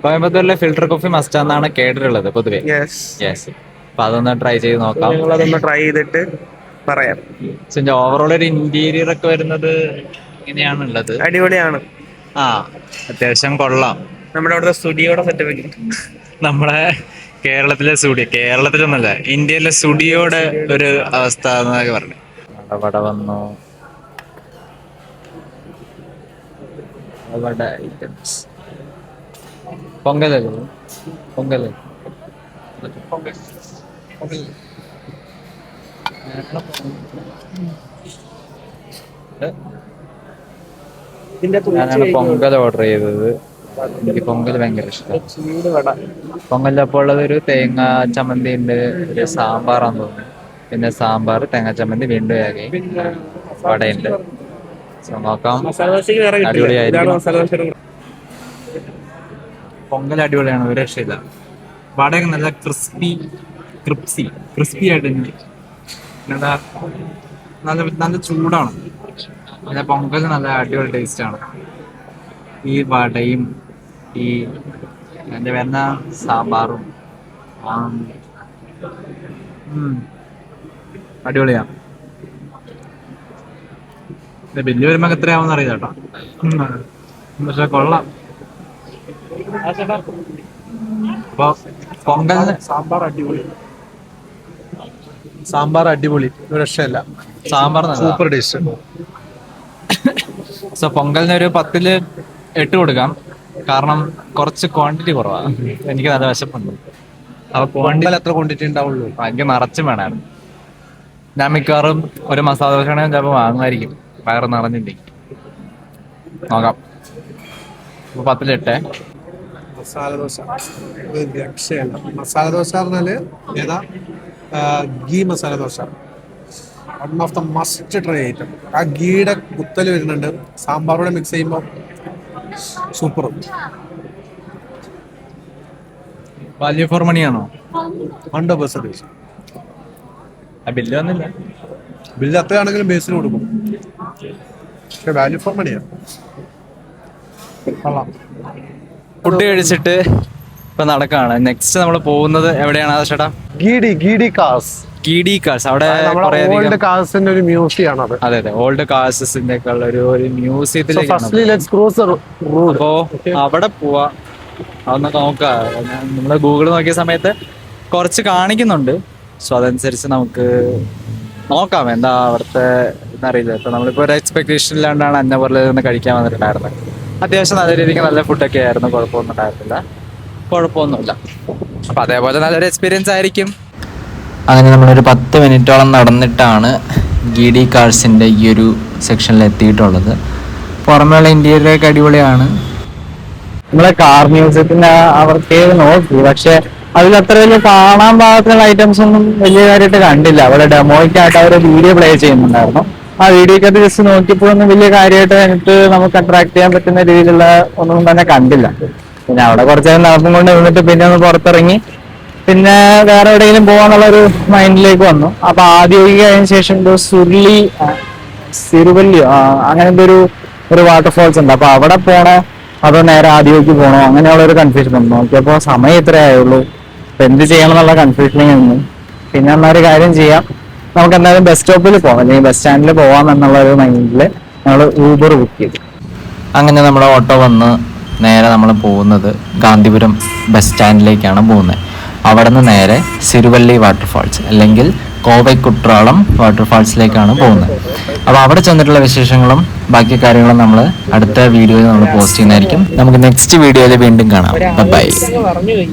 കോയമ്പത്തൂരിലെ ഫിൽട്ടർ കോഫി മസ്റ്റ് എന്നാണ് കേട്ടിട്ടുള്ളത് പൊതുവെ. യെസ്, അപ്പൊ അതൊന്ന് ട്രൈ ചെയ്ത് നോക്കാം. അതൊന്ന് ട്രൈ ചെയ്തിട്ട് പറയാം. ഓവറോൾ ഒരു ഇന്റീരിയർ ഒക്കെ വരുന്നത് ഇങ്ങനെയാണുള്ളത്. അടിപൊളിയാണ്. അത്യാവശ്യം കൊള്ളാം. നമ്മുടെ അവിടുത്തെ സ്റ്റുഡിയോയുടെ സെറ്റപ്പ്, നമ്മുടെ കേരളത്തിലൊന്നല്ല, ഇന്ത്യയിലെ സ്റ്റുഡിയോയുടെ ഒരു അവസ്ഥ എന്നൊക്കെ പറഞ്ഞു. വട വന്നു, വട ഐറ്റംസ്. പൊങ്കലല്ലേ? പൊങ്കല് ഞാനാണ് പൊങ്കൽ ഓർഡർ ചെയ്തത്. എനിക്ക് പൊങ്കൽ ഭയങ്കര ഇഷ്ടം. പൊങ്കലിലപ്പോൾ ഉള്ളത് ഒരു തേങ്ങ ചമ്മന്തി ഉണ്ട്, ഒരു സാമ്പാറാന്ന് തോന്നുന്നു, പിന്നെ സാമ്പാർ, തേങ്ങ ചമ്മന്തി, വീണ്ടും വടയുണ്ട്. നോക്കാം, അടിപൊളിയായിരിക്കും. പൊങ്കൽ അടിപൊളിയാണ്, ഒരു രക്ഷയില്ല. വടയൊക്കെ നല്ല ക്രിസ്പി ആയിട്ട് എന്താ നല്ല ചൂടാണ്. പിന്നെ പൊങ്കൽ നല്ല അടിപൊളി ടേസ്റ്റ് ആണ്. ഈ വടയും ഈ എൻ്റെ വരുന്ന സാമ്പാറും അടിപൊളിയാണ്. ബില്ല് വരുമ്പോ എത്രയാവുമെന്ന് അറിയില്ല കേട്ടോ, പക്ഷെ കൊള്ളാം. അപ്പൊ പൊങ്കലിന് സാമ്പാർ അടിപൊളി, ഒരു രക്ഷയില്ല. Sambar super taste. സോ പൊങ്കലിന് ഒരു 10ൽ 8 കൊടുക്കാം, കാരണം കുറച്ച് ക്വാണ്ടിറ്റി കുറവാണ്. എനിക്ക് നല്ല വിശപ്പുണ്ട്. അപ്പൊ പൊങ്കൽ എത്ര ക്വാണ്ടിറ്റി ഉണ്ടാവുള്ളൂ? എനിക്ക് നിറച്ചും വേണമായിരുന്നു. ഞാൻ മിക്കവാറും ഒരു മസാല ദോശ ചിലപ്പോൾ വാങ്ങുമായിരിക്കും, വയറ് നിറഞ്ഞിട്ടുണ്ടെങ്കിൽ. നോക്കാം. 10ൽ 8. മസാല ദോശ ഒരു രക്ഷയല്ല. മസാല ദോശ പറഞ്ഞാല് ഏതാ? Ghee masala dosa, one of the must try item. ആ ഗീയുടെ കുത്തല് വരുന്നുണ്ട്, സാമ്പാറോടെ മിക്സ് ചെയ്യുമ്പോൾ സൂപ്പർ. വാല്യൂ ഫോർ മണിയാണോ? 100%. ബില്ല് വന്നില്ല. ബില്ല് അത്രയാണെങ്കിലും ബേസിന് കൊടുക്കും, പക്ഷെ വാല്യൂ ഫോർ മണിയാണ്. ഫുഡ് കഴിച്ചിട്ട് ഇപ്പൊ നടക്കാണ്. നെക്സ്റ്റ് നമ്മൾ പോകുന്നത് എവിടെയാണ് ചേട്ടാ? ഗീഡി കാസ്. ഗീഡി കാസ്. അവിടെ ഓൾഡ് കാസിന്റെ ഒരു മ്യൂസിയം ആണ് അത്. അതെ, ഓൾഡ് കാസിന്റെ ഒരു മ്യൂസിയത്തിലേക്ക്. അപ്പോ അവിടെ പോവാ, അതൊന്ന് നോക്കാം. നമ്മള് ഗൂഗിൾ നോക്കിയ സമയത്ത് കുറച്ച് കാണിക്കുന്നുണ്ട്. സോ അതനുസരിച്ച് നമുക്ക് നോക്കാം എന്താ അവിടുത്തെ എന്നറിയില്ല. ഇപ്പൊ നമ്മളിപ്പോ ഒരു എക്സ്പെക്ടേഷൻ ഇല്ലാണ്ടാണ് അന്നപൂർണയിൽ നിന്ന് കഴിക്കാൻ വന്നിട്ടുണ്ടായിരുന്നത്. അത്യാവശ്യം നല്ല രീതിക്ക് നല്ല ഫുഡൊക്കെ ആയിരുന്നു, കുഴപ്പമൊന്നും ഉണ്ടായിരുന്നില്ല, കുഴപ്പമൊന്നുമില്ല. അപ്പൊ അതേപോലെ നല്ലൊരു എക്സ്പീരിയൻസ് ആയിരിക്കും. അങ്ങനെ നമ്മളൊരു 10 മിനിറ്റോളം നടന്നിട്ടാണ് ഗീഡി കാർസിന്റെ ഈ ഒരു സെക്ഷനിൽ എത്തിയിട്ടുള്ളത്. പുറമേയുള്ള ഇന്റീരിയറൊക്കെ അടിപൊളിയാണ്. നമ്മളെ കാർ മ്യൂസിയത്തിന്റെ അവർക്ക് നോക്കി, പക്ഷെ അതിലത്ര വലിയ കാണാൻ പാകത്തിലുള്ള ഐറ്റംസ് ഒന്നും വലിയ കാര്യമായിട്ട് കണ്ടില്ല. അവിടെ ഡെമോയ്ക്കായിട്ട് അവർ വീഡിയോ പ്ലേ ചെയ്യുന്നുണ്ടായിരുന്നു. ആ വീഡിയോക്കകത്ത് ജസ്റ്റ് നോക്കിയപ്പോഴൊന്നും വലിയ കാര്യമായിട്ട് എനിക്ക് നമുക്ക് അട്രാക്ട് ചെയ്യാൻ പറ്റുന്ന രീതിയിലുള്ള ഒന്നും തന്നെ കണ്ടില്ല. പിന്നെ അവിടെ കുറച്ച് നേരം നടന്നും കൊണ്ട് നിന്നിട്ട് പിന്നെ ഒന്ന് പുറത്തിറങ്ങി പിന്നെ വേറെ എവിടെയെങ്കിലും പോകാന്നുള്ളൊരു മൈൻഡിലേക്ക് വന്നു. അപ്പൊ ആദ്യം അതിന് ശേഷം സിറുവല്ലിയോ അങ്ങനെ എന്തോ ഒരു വാട്ടർഫോൾസ് ഉണ്ട്. അപ്പൊ അവിടെ അതോ നേരെ ആദ്യമേക്ക് പോകണോ, അങ്ങനെയുള്ള ഒരു കൺഫ്യൂഷൻ ഉണ്ട്. നോക്കിയപ്പോൾ സമയം ഇത്രേ ആയുള്ളൂ, അപ്പൊ എന്ത് ചെയ്യണം എന്നുള്ള കൺഫ്യൂഷനിൽ നിന്നു. പിന്നെ എന്നൊരു കാര്യം ചെയ്യാം, നമുക്ക് എന്തായാലും ബസ് സ്റ്റോപ്പിൽ പോകാം അല്ലെങ്കിൽ ബസ് സ്റ്റാൻഡിൽ പോകാം എന്നുള്ള ഒരു മൈൻഡിൽ ഞങ്ങൾ ഊബർ ബുക്ക് ചെയ്തു. അങ്ങനെ നമ്മുടെ ഓട്ടോ വന്ന് നേരെ നമ്മൾ പോകുന്നത് ഗാന്ധിപുരം ബസ് സ്റ്റാൻഡിലേക്കാണ് പോകുന്നത്. അവിടെ നിന്ന് നേരെ സിരുവള്ളി വാട്ടർഫാൾസ് അല്ലെങ്കിൽ കോവൈ കുട്രാളം വാട്ടർഫാൾസിലേക്കാണ് പോകുന്നത്. അപ്പോൾ അവിടെ ചെന്നിട്ടുള്ള വിശേഷങ്ങളും ബാക്കി കാര്യങ്ങളും നമ്മൾ അടുത്ത വീഡിയോയിൽ നമ്മൾ പോസ്റ്റ് ചെയ്യുന്നതായിരിക്കും. നമുക്ക് നെക്സ്റ്റ് വീഡിയോയിൽ വീണ്ടും കാണാം. ബൈ. പറഞ്ഞു പോയി.